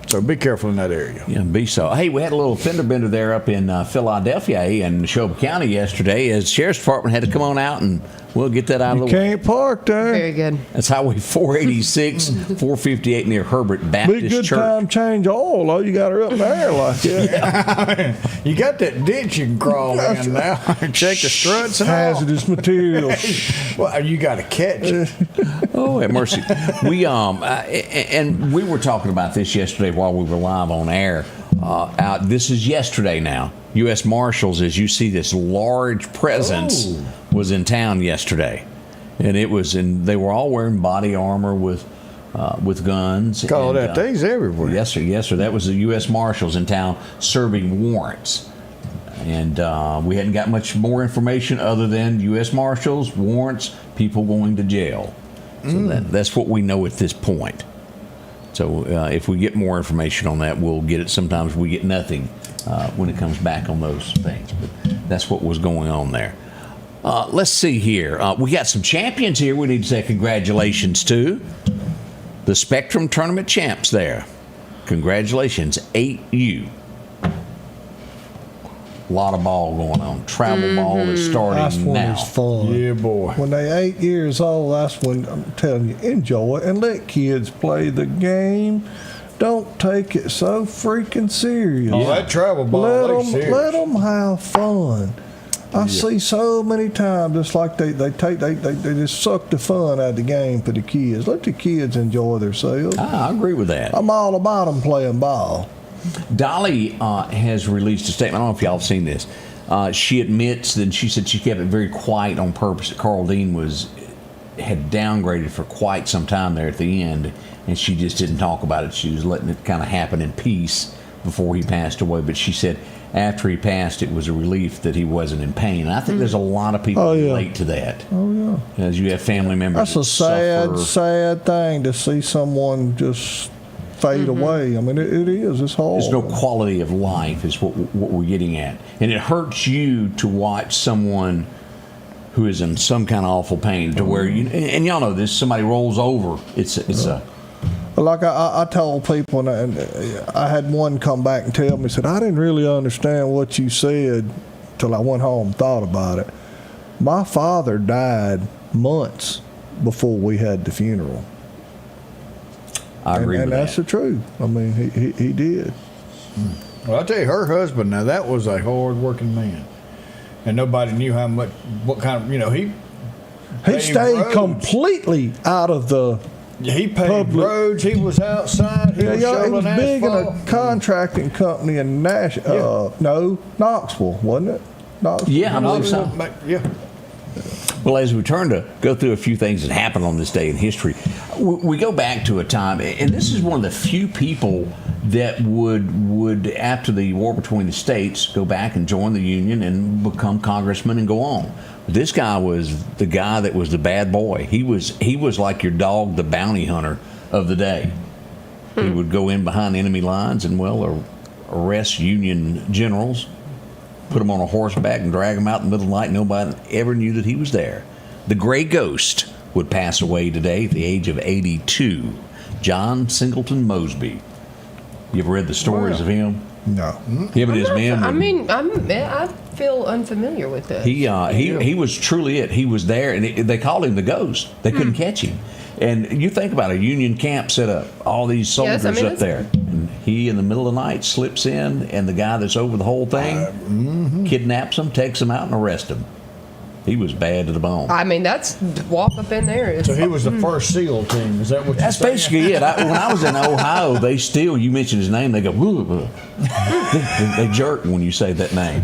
So be careful in that area. Yeah, be so. Hey, we had a little fender bender there up in Philadelphia and Neshoba County yesterday as the Sheriff's Department had to come on out and we'll get that out of the way. You can't park there. Very good. That's Highway 486, 458 near Herbert Baptist Be a good Church. time change oil, though. You got her up there like that. You got that ditch you can crawl in now. Check the struts and Hazardous material. Well, you got to catch it. Oh, have mercy. We and we were talking about this yesterday while we were live on air. This is yesterday now. U.S. Marshals, as you see, this large presence was in town yesterday, and it was they were all wearing body armor with guns. Call that things everywhere. Yes, sir. Yes, sir. That was the U.S. Marshals in town serving warrants. And we hadn't got much more information other than U.S. Marshals, warrants, people going to jail. So that's what we know at this point. So if we get more information on that, we'll get it. Sometimes we get nothing when it comes back on those things. But that's what was going on there. Let's see here. We got some champions here we need to say congratulations to. The Spectrum Tournament champs there. Congratulations, 8U. A lot of ball going on. Travel ball is starting that's when now. it's fun. Yeah, boy. When they 8 years old, that's when I'm telling you, enjoy it and let kids play the game. Don't take it so freaking serious. Oh, that travel ball, let them have fun. I see so many times it's like they just suck the fun out of the game for the kids. Let the kids enjoy themselves. I agree with that. I'm all about them playing ball. Dolly has released a statement. I don't know if y'all have seen this. She admits that she said she kept it very quiet on purpose. Carl Dean had downgraded for quite some time there at the end, and she just didn't talk about it. She was letting it kind of happen in peace before he passed away. But she said after he passed, it was a relief that he wasn't in pain. And I think there's a lot of people who relate to that. Oh, yeah. As you have family members. That's a sad thing to see someone just fade away. I mean, it is. It's hard. There's no quality of life is what we're getting at. And it hurts you to watch someone who is in some kind of awful pain to where you, and y'all know this, somebody rolls over. It's a... Like I told people, and I had one come back and tell me, said, I didn't really understand what you said till I went home and thought about it. My father died months before we had the funeral. I agree with that. And that's the truth. I mean, he did. Well, I'll tell you, her husband, now that was a hard-working man. And nobody knew what kind of, he stayed roads. completely out of the He paved roads. He was outside. He was shoveling was big asphalt. in a contracting company in Knoxville, wasn't it? Knoxville. Yeah, I believe so. Yeah. Well, as we turn to go through a few things that happened on this day in history, we go back to a time, and this is one of the few people that would after the war between the states, go back and join the Union and become congressman and go on. This guy was the guy that was the bad boy. He was like your dog, the bounty hunter of the day. He would go in behind enemy lines and, arrest Union generals, put them on a horseback and drag them out in the middle of the night. Nobody ever knew that he was there. The Gray Ghost would pass away today at the age of 82. John Singleton Mosby. You ever read the stories of him? No. Him and his men. I feel unfamiliar with this. He was truly it. He was there, and they called him the Ghost. They couldn't catch him. And you think about a Union camp set up, all these soldiers up there. And he, in the middle of the night, slips in, and the guy that's over the whole thing kidnaps him, takes him out, and arrests him. He was bad to the bone. I mean, that's walk up in there. So he was the first SEAL team. Is that what you're saying? That's basically it. When I was in Ohio, you mention his name, they go, woo. They jerk when you say that name.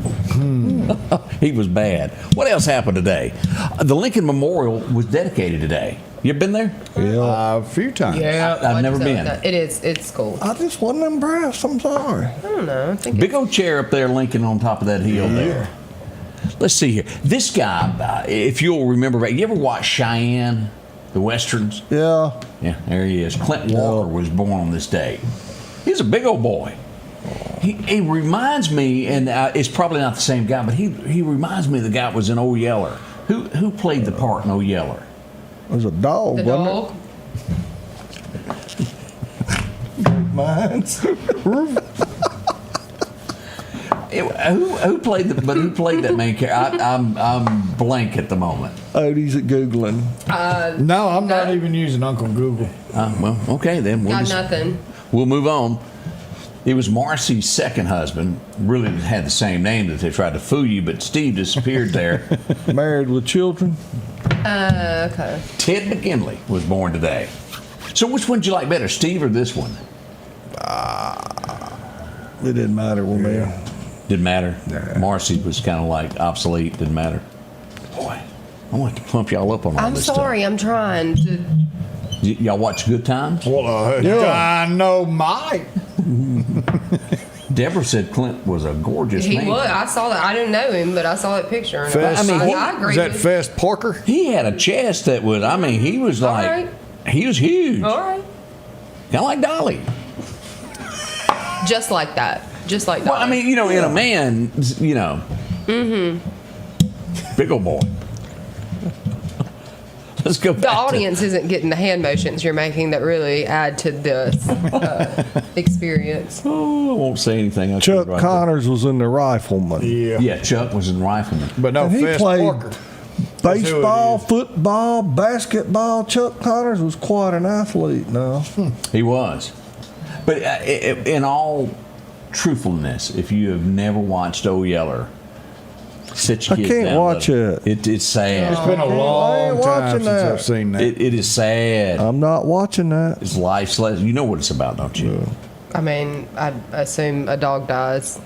He was bad. What else happened today? The Lincoln Memorial was dedicated today. You ever been there? Yeah. A few times. Yeah, I've never been. It is. It's cool. I just wasn't impressed. I'm sorry. I don't know. I think Big old chair up there, Lincoln, on top of that hill there. Let's see here. This guy, if you'll remember, you ever watch Cheyenne, the Westerns? Yeah. Yeah, there he is. Clint Walker was born on this day. He's a big old boy. He reminds me, and it's probably not the same guy, but he reminds me of the guy that was in Old Yeller. Who played the part in Old Yeller? It was a dog, The wasn't dog. it? Great minds. Who played that main character? I'm blank at the moment. Odie's at Googling. No, I'm not even using Uncle Google. Well, okay then. Got nothing. We'll move on. It was Marcy's second husband. Really had the same name that they tried to fool you, but Steve disappeared there. Married with children. Okay. Ted McKinley was born today. So which one did you like better, Steve or this one? It didn't matter with me. Didn't matter? Nah. Marcy was kind of like obsolete. Didn't matter. Boy, I want to pump y'all up on all I'm this sorry. I'm trying to. stuff. Y'all watch Good Times? Well, Dynamite. Deborah said Clint was a gorgeous He man. was. I saw that. I didn't know him, but I saw that picture. And Fest, I agree. is that with Fest Parker? He had a chest that was, he was like, right. he was huge. All right. Kind of like Dolly. Just like that. Just like that. Well, in a man, Mm-hmm. big old boy. Let's go back The audience isn't getting the hand motions you're making that really add to this experience. Oh, I won't say anything. Chuck Connors was in the Rifleman. Yeah, Chuck was in Rifleman. But no, And he Fest played Parker. baseball, football, basketball. Chuck Connors was quite an athlete now. He was. But in all truthfulness, if you have never watched Old Yeller, sit your I kids can't down. watch it. It's sad. It's been a I ain't long time watching since that. I've seen that. It is sad. I'm not watching that. It's life's lesson. You know what it's about, don't you? I mean, I assume a dog dies.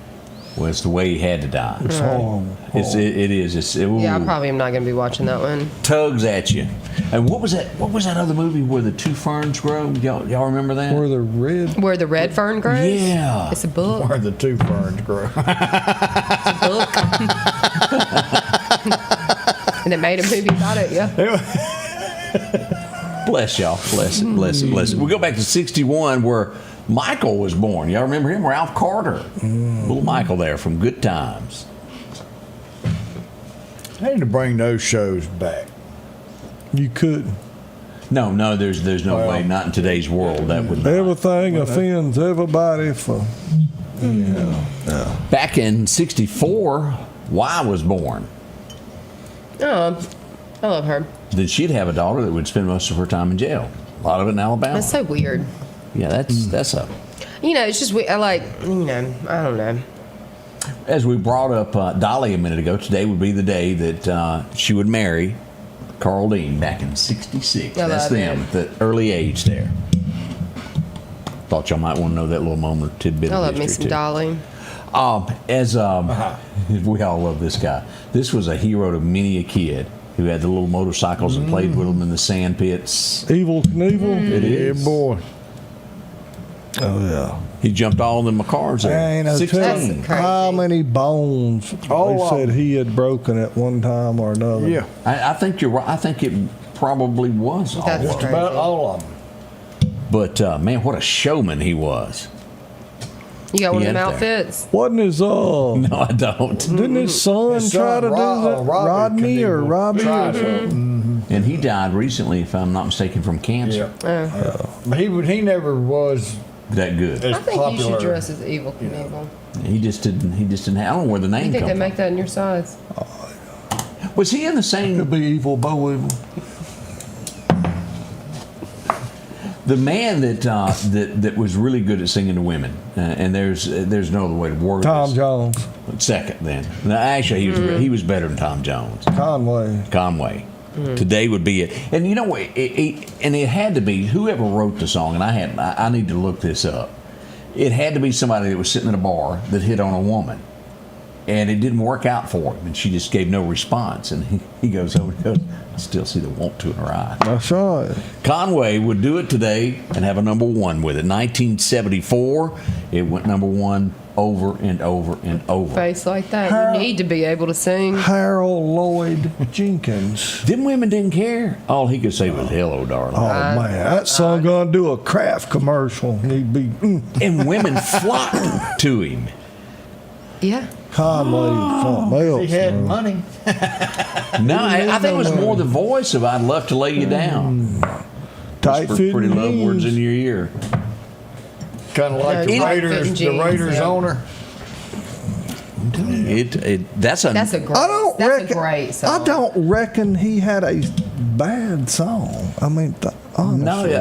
Well, it's the way he had to die. It's horrible. It is. Yeah, I probably am not going to be watching that one. Tugs at you. And what was that other movie where the two ferns grow? Y'all remember that? Where the red fern grows? Yeah. It's a book. Where the two ferns grow. And it made a movie about it, yeah. Bless y'all. Bless it. We go back to 61 where Michael was born. Y'all remember him? Ralph Carter. Little Michael there from Good Times. I need to bring those shows back. You couldn't. No, there's no way. Not in today's world. That would not. Everything offends everybody for. Yeah. Back in 64, Y was born. Oh, I love her. Then she'd have a daughter that would spend most of her time in jail. A lot of it in Alabama. That's so weird. Yeah, that's a. It's just I don't know. As we brought up Dolly a minute ago, today would be the day that she would marry Carl Dean back in 66. That's them at the early age there. Thought y'all might want to know that little moment tidbit I of love me history some too. Dolly. We all love this guy. This was a hero to many a kid who had the little motorcycles and played with them in the sand pits. Evil Knievel? It is. Yeah, boy. Oh, yeah. He jumped all in my cars there. Ain't I 16. tell you how many bones they said he had broken at one time or another. Yeah. I think you're right. I think it probably was all That's of them. crazy. About all of them. But man, what a showman he was. You got one of He them had there. outfits? Wasn't his No, I don't. Didn't his son try to do that? Rodney or Robbie or something? And he died recently, if I'm not mistaken, from cancer. But he never was That good. as I think popular. you should dress as Evil Knievel. He just didn't have. I don't know where the You name think comes they from. make that in your size? Was he in the same? Could be evil, Bo Evil. The man that was really good at singing to women, and there's no other way to word Tom this. Jones. Second, then. No, actually, he was better than Tom Jones. Conway. Today would be it. And you know what? And it had to be whoever wrote the song. And I need to look this up. It had to be somebody that was sitting in a bar that hit on a woman, and it didn't work out for him, and she just gave no response. And he goes over and goes, I still see the want to in her eye. That's right. Conway would do it today and have a number one with it. 1974, it went number one over and over and over. Face like that, you need to be able to sing. Harold Lloyd Jenkins. Them women didn't care. All he could say was "Hello, darling." Oh man, that song gonna do a Kraft commercial. He'd be. And women flocked to him. Yeah. Conway, something else. He had money. No, I think it was more the voice of "I'd love to lay you down." Tight Whisper pretty love words in your ear. Kind of like the Raiders owner. That's a great song. I don't reckon he had a bad song. I mean, honestly.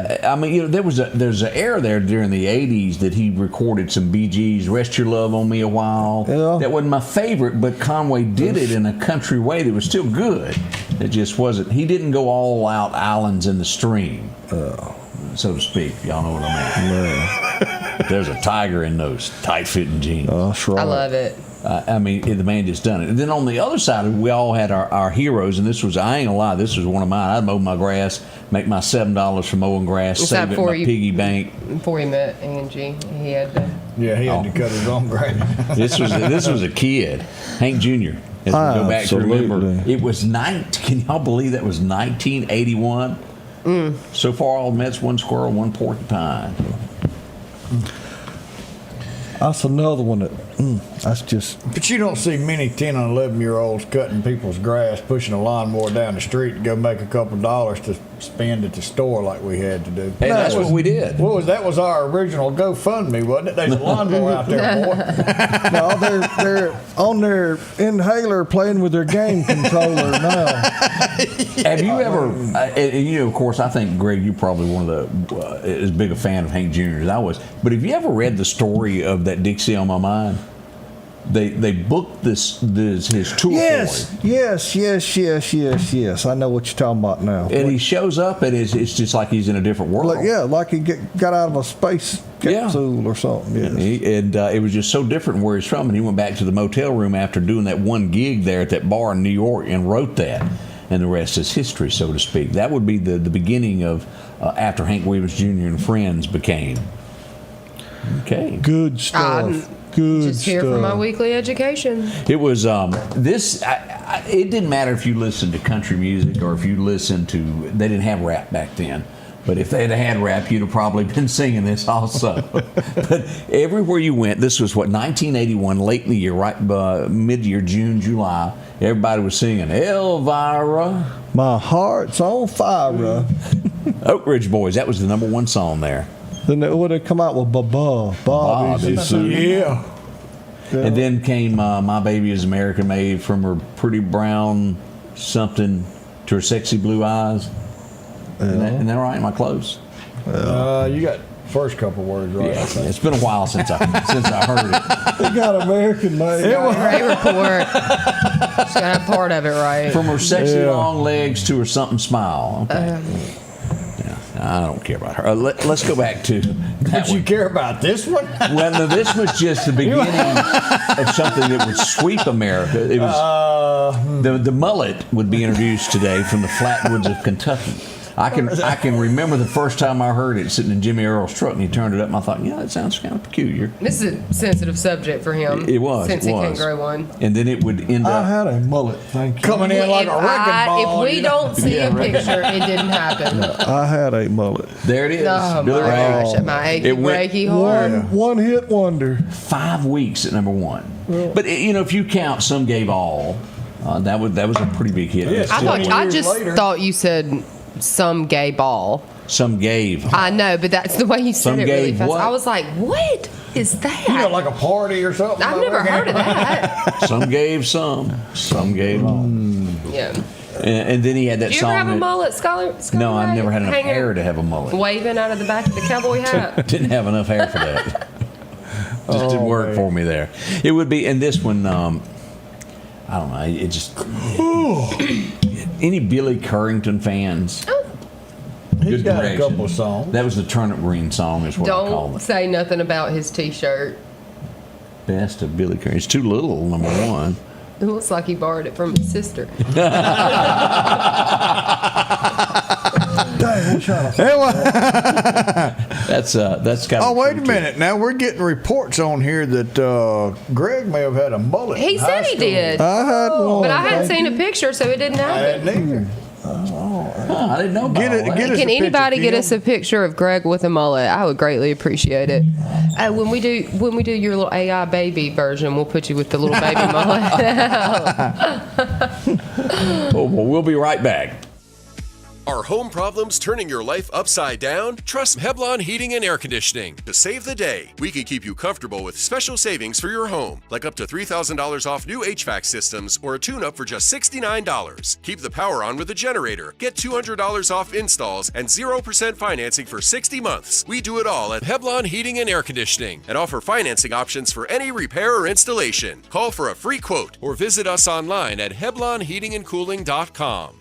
There's an era there during the '80s that he recorded some Bee Gees, "Rest Your Love on Me a While." Yeah. That wasn't my favorite, but Conway did it in a country way that was still good. It just wasn't. He didn't go all out Islands in the Stream, so to speak. Y'all know what I mean. Yeah. There's a tiger in those tight-fitting jeans. That's right. I love it. I mean, the man just done it. And then on the other side, we all had our heroes, and this was, I ain't gonna lie, this was one of mine. I'd mow my grass, make my $7 from mowing grass, save it in my piggy bank. Before he met Angie, he had to. Yeah, he had to cut his own grass. This was a kid, Hank Jr. As we go back to remember, it was can y'all believe that was 1981? So far, all Mets, one squirrel, one porcupine. That's another one that. That's just. But you don't see many 10 and 11-year-olds cutting people's grass, pushing a lawnmower down the street to go make a couple dollars to spend at the store like we had to do. Hey, that's what we did. That was our original GoFundMe, wasn't it? There's a lawnmower out there, boy. No, they're on their inhaler playing with their game controller now. Have you ever? Of course, I think Greg, you're probably one of the as big a fan of Hank Jr. as I was. But have you ever read the story of that Dixie on My Mind? They booked his tour. Yes. I know what you're talking about now. And he shows up, and it's just like he's in a different world. Like he got out of a space capsule or something. Yes. It was just so different where he's from. And he went back to the motel room after doing that one gig there at that bar in New York and wrote that. And the rest is history, so to speak. That would be the beginning of after Hank Williams Jr. and Friends became. Okay. Good stuff. Just here for my weekly education. It was it didn't matter if you listened to country music or if you listened to. They didn't have rap back then, but if they'd had rap, you'd have probably been singing this also. But everywhere you went, this was 1981, late in the year, right mid-year, June, July. Everybody was singing Elvira, my heart's on fire. Oak Ridge Boys. That was the number one song there. Then they would have come out with Bobby. Yeah. And then came My Baby Is American Made, from her pretty brown something to her sexy blue eyes. And then right, am I close? You got first couple words right. Yeah, it's been a while since I heard it. They got American Made. Scotty Ray Report. She's got a part of it right. From her sexy long legs to her something smile. Okay. I don't care about her. Let's go back to that. But you care about this one? Well, no, this was just the beginning of something that would sweep America. It was the mullet would be introduced today from the flatwoods of Kentucky. I can remember the first time I heard it sitting in Jimmy Earle's truck, and he turned it up, and I thought, that sounds kind of peculiar. This is a sensitive subject for him. It was. Since he can't grow one. And then it would end up. I had a mullet, thank you. Coming in like a wrecking ball. If we don't see a picture, it didn't happen. I had a mullet. There it is. Oh, Billy my Ray. gosh. My achy heart. One hit wonder. 5 weeks at number one. But, if you count Some Gave All, that was a pretty big hit. Yeah, I just thought you said Some Gay Ball. Some gave. I know, but that's the way you said it really fast. What? I was like, what is that? Like a party or something? I've never heard of that. Some gave some gave all. Yeah. And then he had that Did you song. ever have a mullet, Scholar? No, I've never had enough hair to have a mullet. Waving out of the back of the cowboy hat. Didn't have enough hair for that. Just didn't work for me there. It would be, and this one, I don't know, it just. Any Billy Currington fans? He's got a couple of songs. That was the Turnip Green song, is what I call Don't it. say nothing about his T-shirt. Best of Billy Currington. It's too little, number one. It looks like he borrowed it from his sister. Dang, we shot That's kind of. Oh, wait a minute! Now we're getting reports on here that Greg may have had a mullet. He said he did. I had one. But I hadn't seen a picture, so it didn't happen. I didn't either. I didn't know about that. Can anybody get us a picture of Greg with a mullet? I would greatly appreciate it. When we do your little AI baby version, we'll put you with the little baby mullet. Oh, well, we'll be right back. Are home problems turning your life upside down? Trust Heblon Heating and Air Conditioning to save the day. We can keep you comfortable with special savings for your home, like up to $3,000 off new HVAC systems or a tune-up for just $69. Keep the power on with a generator. Get $200 off installs and 0% financing for 60 months. We do it all at Heblon Heating and Air Conditioning and offer financing options for any repair or installation. Call for a free quote or visit us online at HeblonHeatingandCooling.com.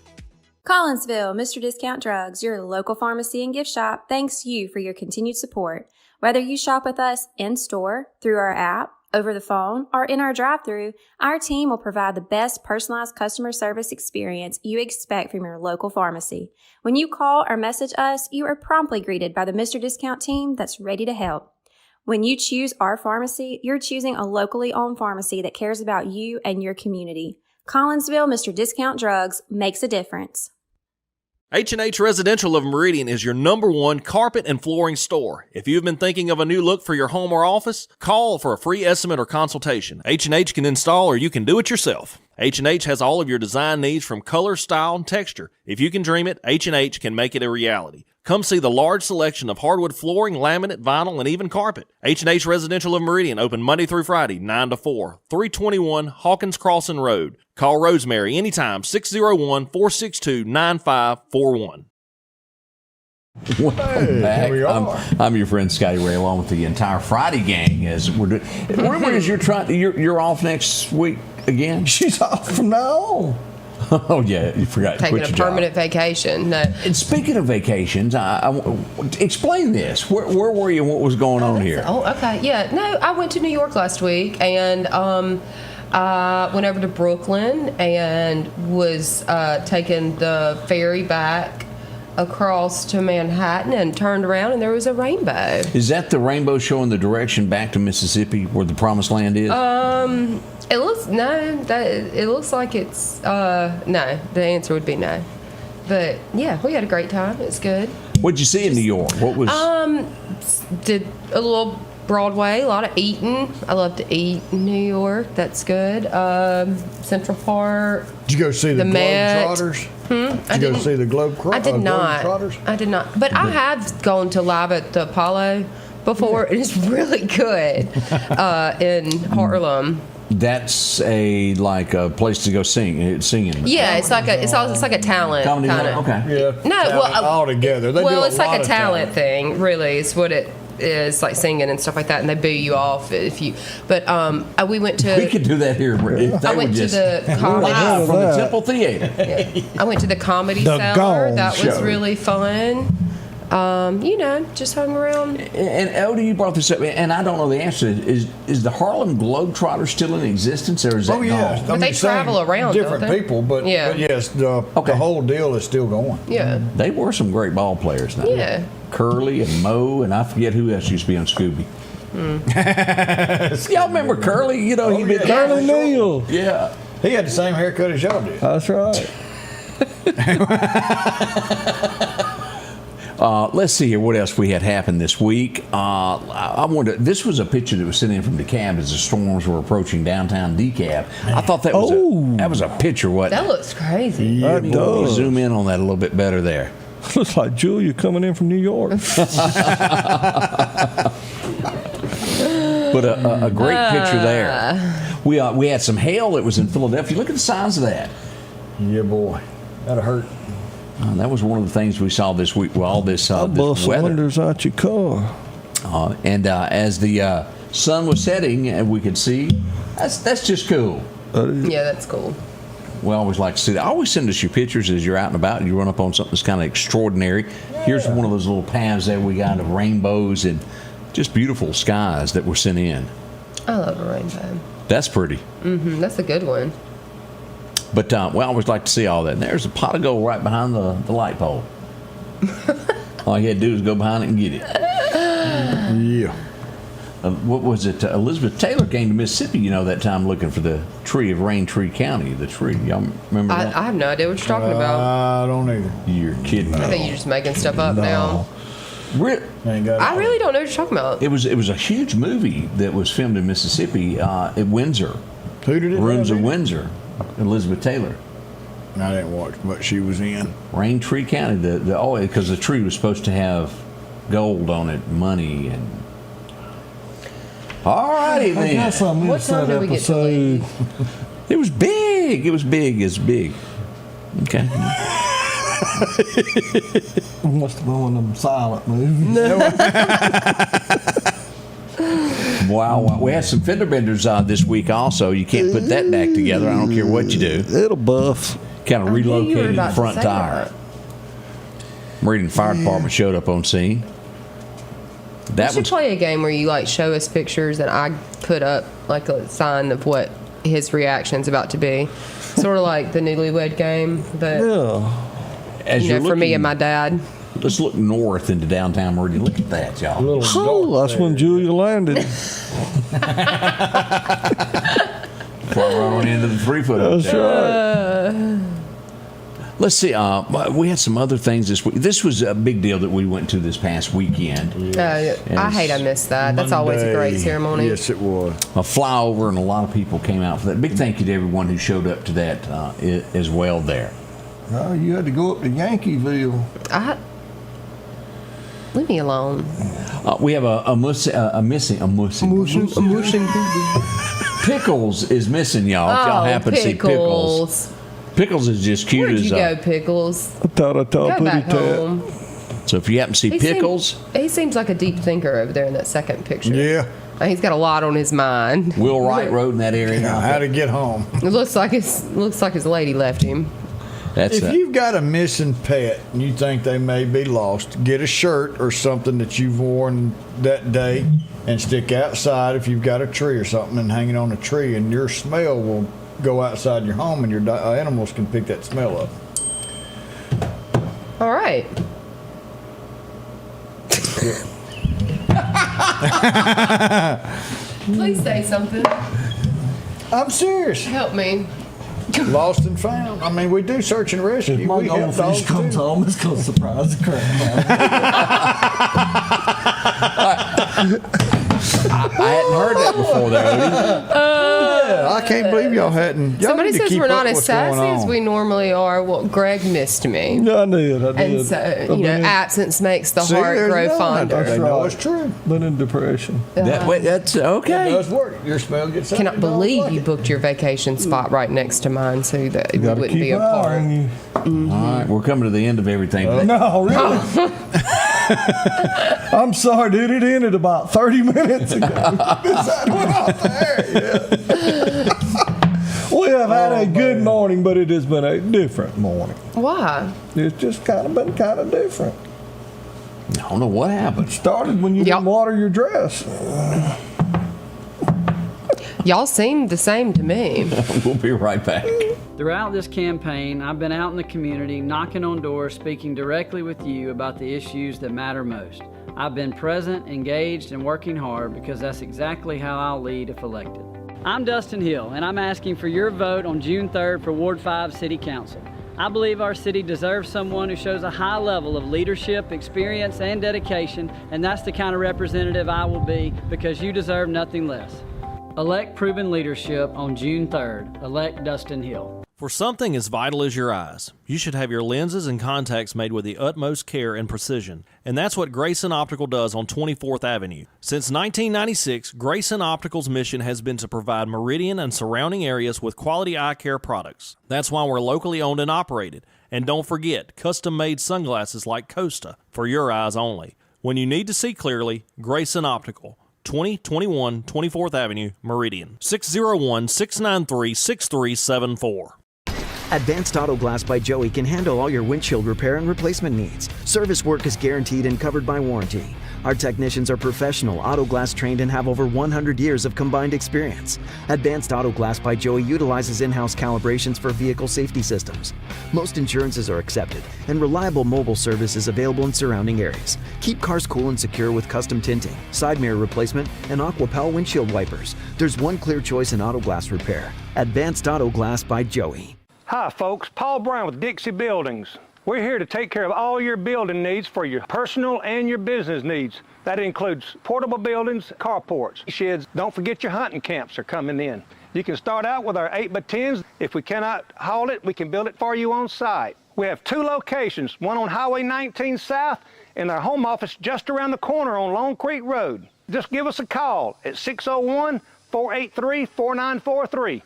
Collinsville, Mr. Discount Drugs, your local pharmacy and gift shop, thanks you for your continued support. Whether you shop with us in-store, through our app, over the phone, or in our drive-thru, our team will provide the best personalized customer service experience you expect from your local pharmacy. When you call or message us, you are promptly greeted by the Mr. Discount team that's ready to help. When you choose our pharmacy, you're choosing a locally owned pharmacy that cares about you and your community. Collinsville, Mr. Discount Drugs makes a difference. H&H Residential of Meridian is your #1 carpet and flooring store. If you've been thinking of a new look for your home or office, call for a free estimate or consultation. H&H can install or you can do it yourself. H&H has all of your design needs from color, style, and texture. If you can dream it, H&H can make it a reality. Come see the large selection of hardwood flooring, laminate, vinyl, and even carpet. H&H Residential of Meridian, open Monday through Friday, 9 to 4, 321 Hawkins Crossing Road. Call Rosemary anytime, 601-462-9541. Welcome back. Here we are. I'm your friend Scotty Ray, along with the entire Friday gang. As we're doing, rumor is you're off next week again. She's off from now on. Oh yeah, you forgot. Taking a permanent vacation. No. And speaking of vacations, explain this. Where were you? And what was going on here? Oh, okay. Yeah. No, I went to New York last week and I went over to Brooklyn and was taking the ferry back across to Manhattan and turned around and there was a rainbow. Is that the rainbow showing the direction back to Mississippi where the promised land is? It looks it looks like it's no. The answer would be no. But yeah, we had a great time. It's good. What'd you see in New York? What was did a little Broadway, a lot of eating. I love to eat in New York. That's good. Central Park. Did you go see the Globetrotters? Did you go see the Globetrotters? I did not. I did not. But I have gone to Live at the Apollo before. It is really good in Harlem. That's a place to go singing. Yeah, it's like a talent kind of. Okay. Yeah. No, all together. It's like a talent thing. Really, is what it is, like singing and stuff like that, and they boo you off if you. But we went to. We could do that here. I went to the comedy from the Temple Theater. Yeah. I went to the Comedy Cellar. That was really fun. Just hung around. And Elder, you brought this up, and I don't know the answer. Is the Harlem Globetrotters still in existence, or is that gone? But they travel around, different don't they? people, but yes, the whole deal is still going. Yeah. They were some great ball players now. Yeah. Curly and Mo, and I forget who else used to be on Scooby. Y'all remember Curly? He'd been Curly Neal. Yeah. He had the same haircut as y'all did. That's right. Let's see here what else we had happen this week. I wonder. This was a picture that was sent in from DeKalb as the storms were approaching downtown DeKalb. I thought that was a picture. That looks crazy. Yeah, we'll zoom in on that a little bit better there. Looks like Julia coming in from New York. But a great picture there. We had some hail that was in Philadelphia. Look at the size of that. Yeah, boy, that'll hurt. That was one of the things we saw this week. Well, all this bust weather. windows out your car. And as the sun was setting, we could see. That's just cool. Yeah, that's cool. We always like to see that. Always send us your pictures as you're out and about and you run up on something that's kind of extraordinary. Yeah. Here's one of those little paths that we got of rainbows and just beautiful skies that were sent in. I love a rainbow. That's pretty. Mm-hmm. That's a good one. But we always like to see all that. And there's a pot of gold right behind the light pole. All you had to do was go behind it and get it. Yeah. What was it? Elizabeth Taylor came to Mississippi, that time looking for the tree of Raintree County, the tree. Y'all remember that? I have no idea what you're talking about. I don't either. You're kidding me. I think you're just making stuff up now. I really don't know what you're talking about. It was a huge movie that was filmed in Mississippi at Windsor. Who did it? Rooms of Windsor. Elizabeth Taylor. I didn't watch what she was in. Raintree County, because the tree was supposed to have gold on it, money, and. All righty then. I guess I missed that episode. It was big. It was big. It's big. Okay. Must have been one of them silent movies. Wow. We had some fender benders this week also. You can't put that back together. I don't care what you do. It'll buff. Kind of relocated the front tire. Meridian Fire Department showed up on scene. We should play a game where you show us pictures and I put up a sign of what his reaction's about to be. Sort of like the newlywed game, but for me and my dad. Let's look north into downtown Meridian. Look at that, y'all. That's when Julia landed. Fly on into the 3-foot. That's right. Let's see. We had some other things this week. This was a big deal that we went to this past weekend. I hate I missed that. That's always a great ceremony. Yes, it was. A flyover, and a lot of people came out for that. Big thank you to everyone who showed up to that as well there. You had to go up to Yankeeville. Leave me alone. We have a missing. Pickles is missing, y'all. If y'all happen to see Pickles. Pickles is just cute. Where'd you go, Pickles? I thought go back home. So if you happen to see Pickles. He seems like a deep thinker over there in that second picture. Yeah. He's got a lot on his mind. Will Wright Road in that area. How to get home. It looks like his lady left him. If you've got a missing pet and you think they may be lost, get a shirt or something that you've worn that day and stick outside if you've got a tree or something and hang it on a tree, and your smell will go outside your home and your animals can pick that smell up. All right. Please say something. I'm serious. Help me. Lost and found. I mean, we do search and rescue. If my goldfish comes home, it's going to surprise the crap out of me. I hadn't heard that before, though. I can't believe y'all hadn't. Somebody says we're not as sassy as we normally are. Well, Greg missed me. Yeah, I did. And so, absence makes the heart grow fonder. That's right. It's true. Been in depression. That's okay. It does work. Your smell gets out. Cannot believe you booked your vacation spot right next to mine so that we wouldn't be apart. All right, we're coming to the end of everything. No, really? I'm sorry, dude. It ended about 30 minutes ago. That went off the air. We have had a good morning, but it has been a different morning. Why? It's just been kind of different. I don't know what happened. It started when you didn't water your dress. Y'all seem the same to me. We'll be right back. Throughout this campaign, I've been out in the community, knocking on doors, speaking directly with you about the issues that matter most. I've been present, engaged, and working hard because that's exactly how I'll lead if elected. I'm Dustin Hill, and I'm asking for your vote on June 3rd for Ward 5 City Council. I believe our city deserves someone who shows a high level of leadership, experience, and dedication, and that's the kind of representative I will be because you deserve nothing less. Elect proven leadership on June 3rd. Elect Dustin Hill. For something as vital as your eyes, you should have your lenses and contacts made with the utmost care and precision. And that's what Grayson Optical does on 24th Avenue. Since 1996, Grayson Optical's mission has been to provide Meridian and surrounding areas with quality eye care products. That's why we're locally owned and operated. And don't forget, custom-made sunglasses like Costa for your eyes only. When you need to see clearly, Grayson Optical. 2021 24th Avenue, Meridian. 601-693-6374. Advanced Auto Glass by Joey can handle all your windshield repair and replacement needs. Service work is guaranteed and covered by warranty. Our technicians are professional, auto glass trained, and have over 100 years of combined experience. Advanced Auto Glass by Joey utilizes in-house calibrations for vehicle safety systems. Most insurances are accepted, and reliable mobile service is available in surrounding areas. Keep cars cool and secure with custom tinting, side mirror replacement, and AquaPal windshield wipers. There's one clear choice in auto glass repair. Advanced Auto Glass by Joey. Hi folks, Paul Brown with Dixie Buildings. We're here to take care of all your building needs for your personal and your business needs. That includes portable buildings, carports, sheds. Don't forget your hunting camps are coming in. You can start out with our 8x10s. If we cannot haul it, we can build it for you on site. We have 2 locations, one on Highway 19 South and our home office just around the corner on Long Creek Road. Just give us a call at 601-483-4943.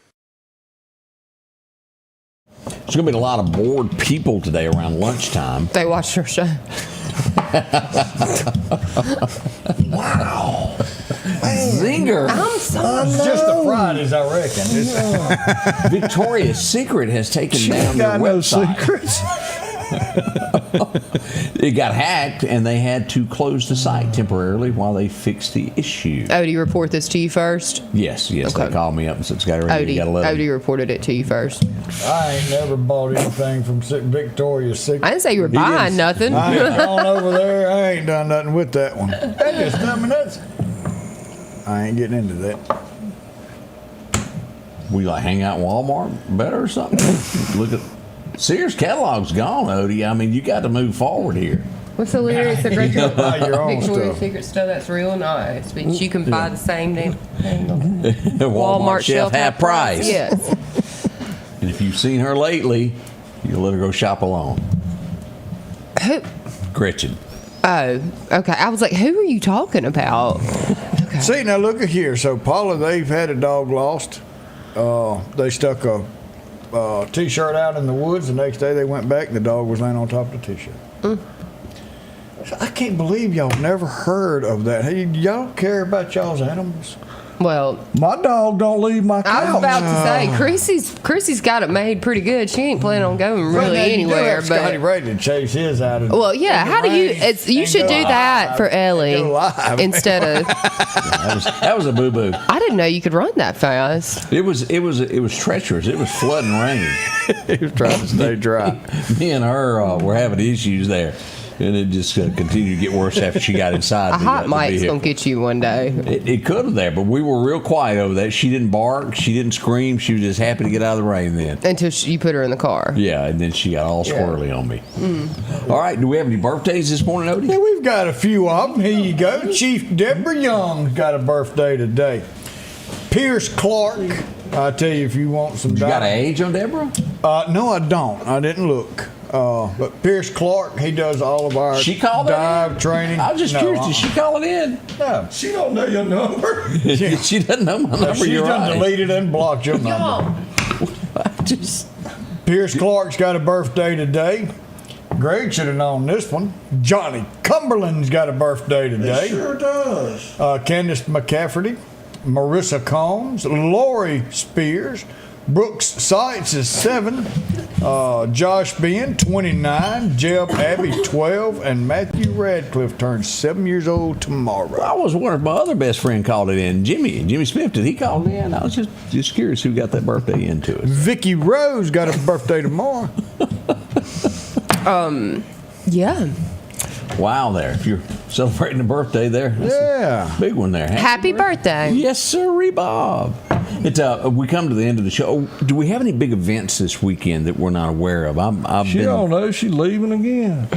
There's going to be a lot of bored people today around lunchtime. They watched our show. Wow. Zinger. I'm sorry. It's just the Fridays, I reckon. Victoria's Secret has taken down their website. No secrets. It got hacked, and they had to close the site temporarily while they fixed the issue. Odie report this to you first? Yes. Okay. They called me up and said, Scotty Ray, you got to let Odie reported it to you first. I ain't never bought anything from Victoria's Secret. I didn't say you were buying nothing. I ain't gone over there. I ain't done nothing with that one. That just dumb nuts. I ain't getting into that. We like hang out in Walmart better or something? Look at Sears catalog's gone, Odie. I mean, you got to move forward here. What's hilarious? The great buy your own Victoria's stuff. Secret stuff that's real nice, but you can buy the same damn thing on Walmart shelf half price. Yes. And if you've seen her lately, you'll let her go shop alone. Who? Gretchen. Oh, okay. I was like, who are you talking about? Okay. See, now look at here. So, Paula, they've had a dog lost. They stuck a T-shirt out in the woods. The next day they went back, and the dog was laying on top of the T-shirt. I can't believe y'all never heard of that. Hey, y'all care about y'all's animals? Well, my dog don't leave my couch. I was about to say, Chrissy's got it made pretty good. She ain't planning on going really anywhere. But Scotty Ray to chase his out of. Well, yeah. How do you? You should do that for Ellie instead of. That was a boo boo. I didn't know you could run that fast. It was treacherous. It was flooding rain. He was trying to stay dry. Me and her were having issues there. And it just continued to get worse after she got inside. A hot mic's going to get you one day. It could have there, but we were real quiet over that. She didn't bark. She didn't scream. She was just happy to get out of the rain then. Until you put her in the car. Yeah, and then she got all squirrely on me. All right, do we have any birthdays this morning, Odie? Yeah, we've got a few of them. Here you go. Chief Deborah Young's got a birthday today. Pierce Clark. I tell you, if you want some... You got an age on Deborah? No, I don't. I didn't look. But Pierce Clark, he does all of our dive training. I was just curious, did she call it in? No. She don't know your number. She doesn't know my number. She done deleted and blocked your number. Pierce Clark's got a birthday today. Greg should have known this one. Johnny Cumberland's got a birthday today. It sure does. Candace McCafferty, Marissa Combs, Lori Spears, Brooks Seitz is 7, Josh Ben 29, Jeb Abbey 12, and Matthew Radcliffe turns 7 years old tomorrow. I was wondering if my other best friend called it in. Jimmy Smith, did he call it in? I was just curious who got that birthday into it. Vicky Rose got a birthday tomorrow. Yeah. Wow, there. If you're celebrating a birthday there, that's a big one there. Happy birthday. Yes, sir, Bob. We come to the end of the show. Do we have any big events this weekend that we're not aware of? She don't know. She's leaving again.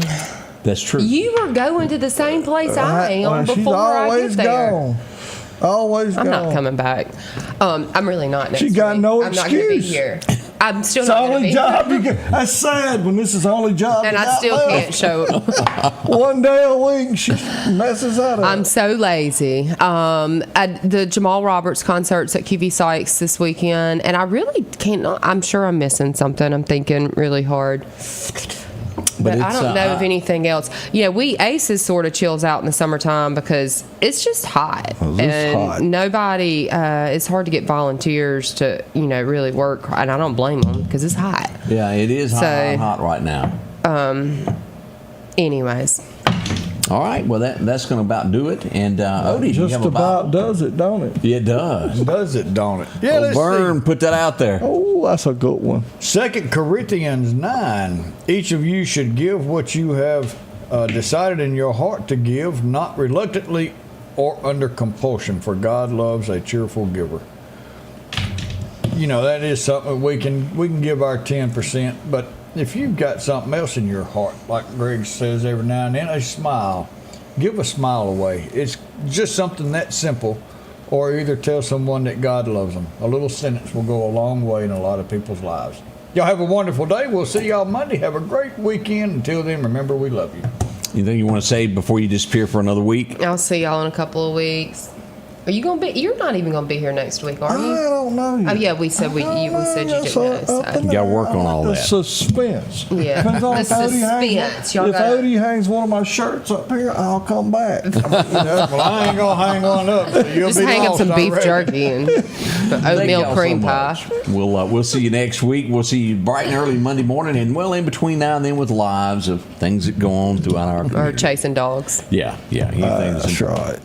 That's true. You were going to the same place I am before I get there. Gone. Always I'm gone. not coming back. I'm really not next She got week. no I'm excuse. not going to be here. I'm still It's not the going to only be job here. you get. That's sad when this is the only job. And you I got still left. can't show up. One day a week, she messes that up. I'm so lazy. The Jamal Roberts concerts at QV Sykes this weekend, and I really can't. I'm sure I'm missing something. I'm thinking really hard. But I don't know of anything else. Aces sort of chills out in the summertime because it's just hot. Hot. Nobody, it's hard to get volunteers to, really work. And I don't blame them because it's hot. Yeah, it is hot right now. Anyways. All right. Well, that's going to about do it. And Odie, just you have about does it, don't it? It does. Does it, don't it? Yeah, let's Vern, put that out there. Oh, that's a good one. 2 Corinthians 9. Each of you should give what you have decided in your heart to give, not reluctantly or under compulsion, for God loves a cheerful giver. You know, that is something we can give our 10%, but if you've got something else in your heart, like Greg says every now and then, a smile. Give a smile away. It's just something that simple. Or either tell someone that God loves them. A little sentence will go a long way in a lot of people's lives. Y'all have a wonderful day. We'll see y'all Monday. Have a great weekend. Until then, remember, we love you. Anything you want to say before you disappear for another week? I'll see y'all in a couple of weeks. Are you gonna be? You're not even gonna be here next week, are you? I don't know yet. Oh yeah, we said you didn't know. So. You got to work on all The that. suspense. Yeah, Depends on the if Odie suspense. if Odie hangs one of my shirts up here, I'll come back. Well, I ain't gonna hang one up. So you'll Just be hang up some beef already. jerky and Thank oatmeal y'all cream so pie. much. We'll see you next week. We'll see you bright and early Monday morning, and well in between now and then with lives of things that go on throughout our community. Or chasing dogs. Yeah. Anything That's right.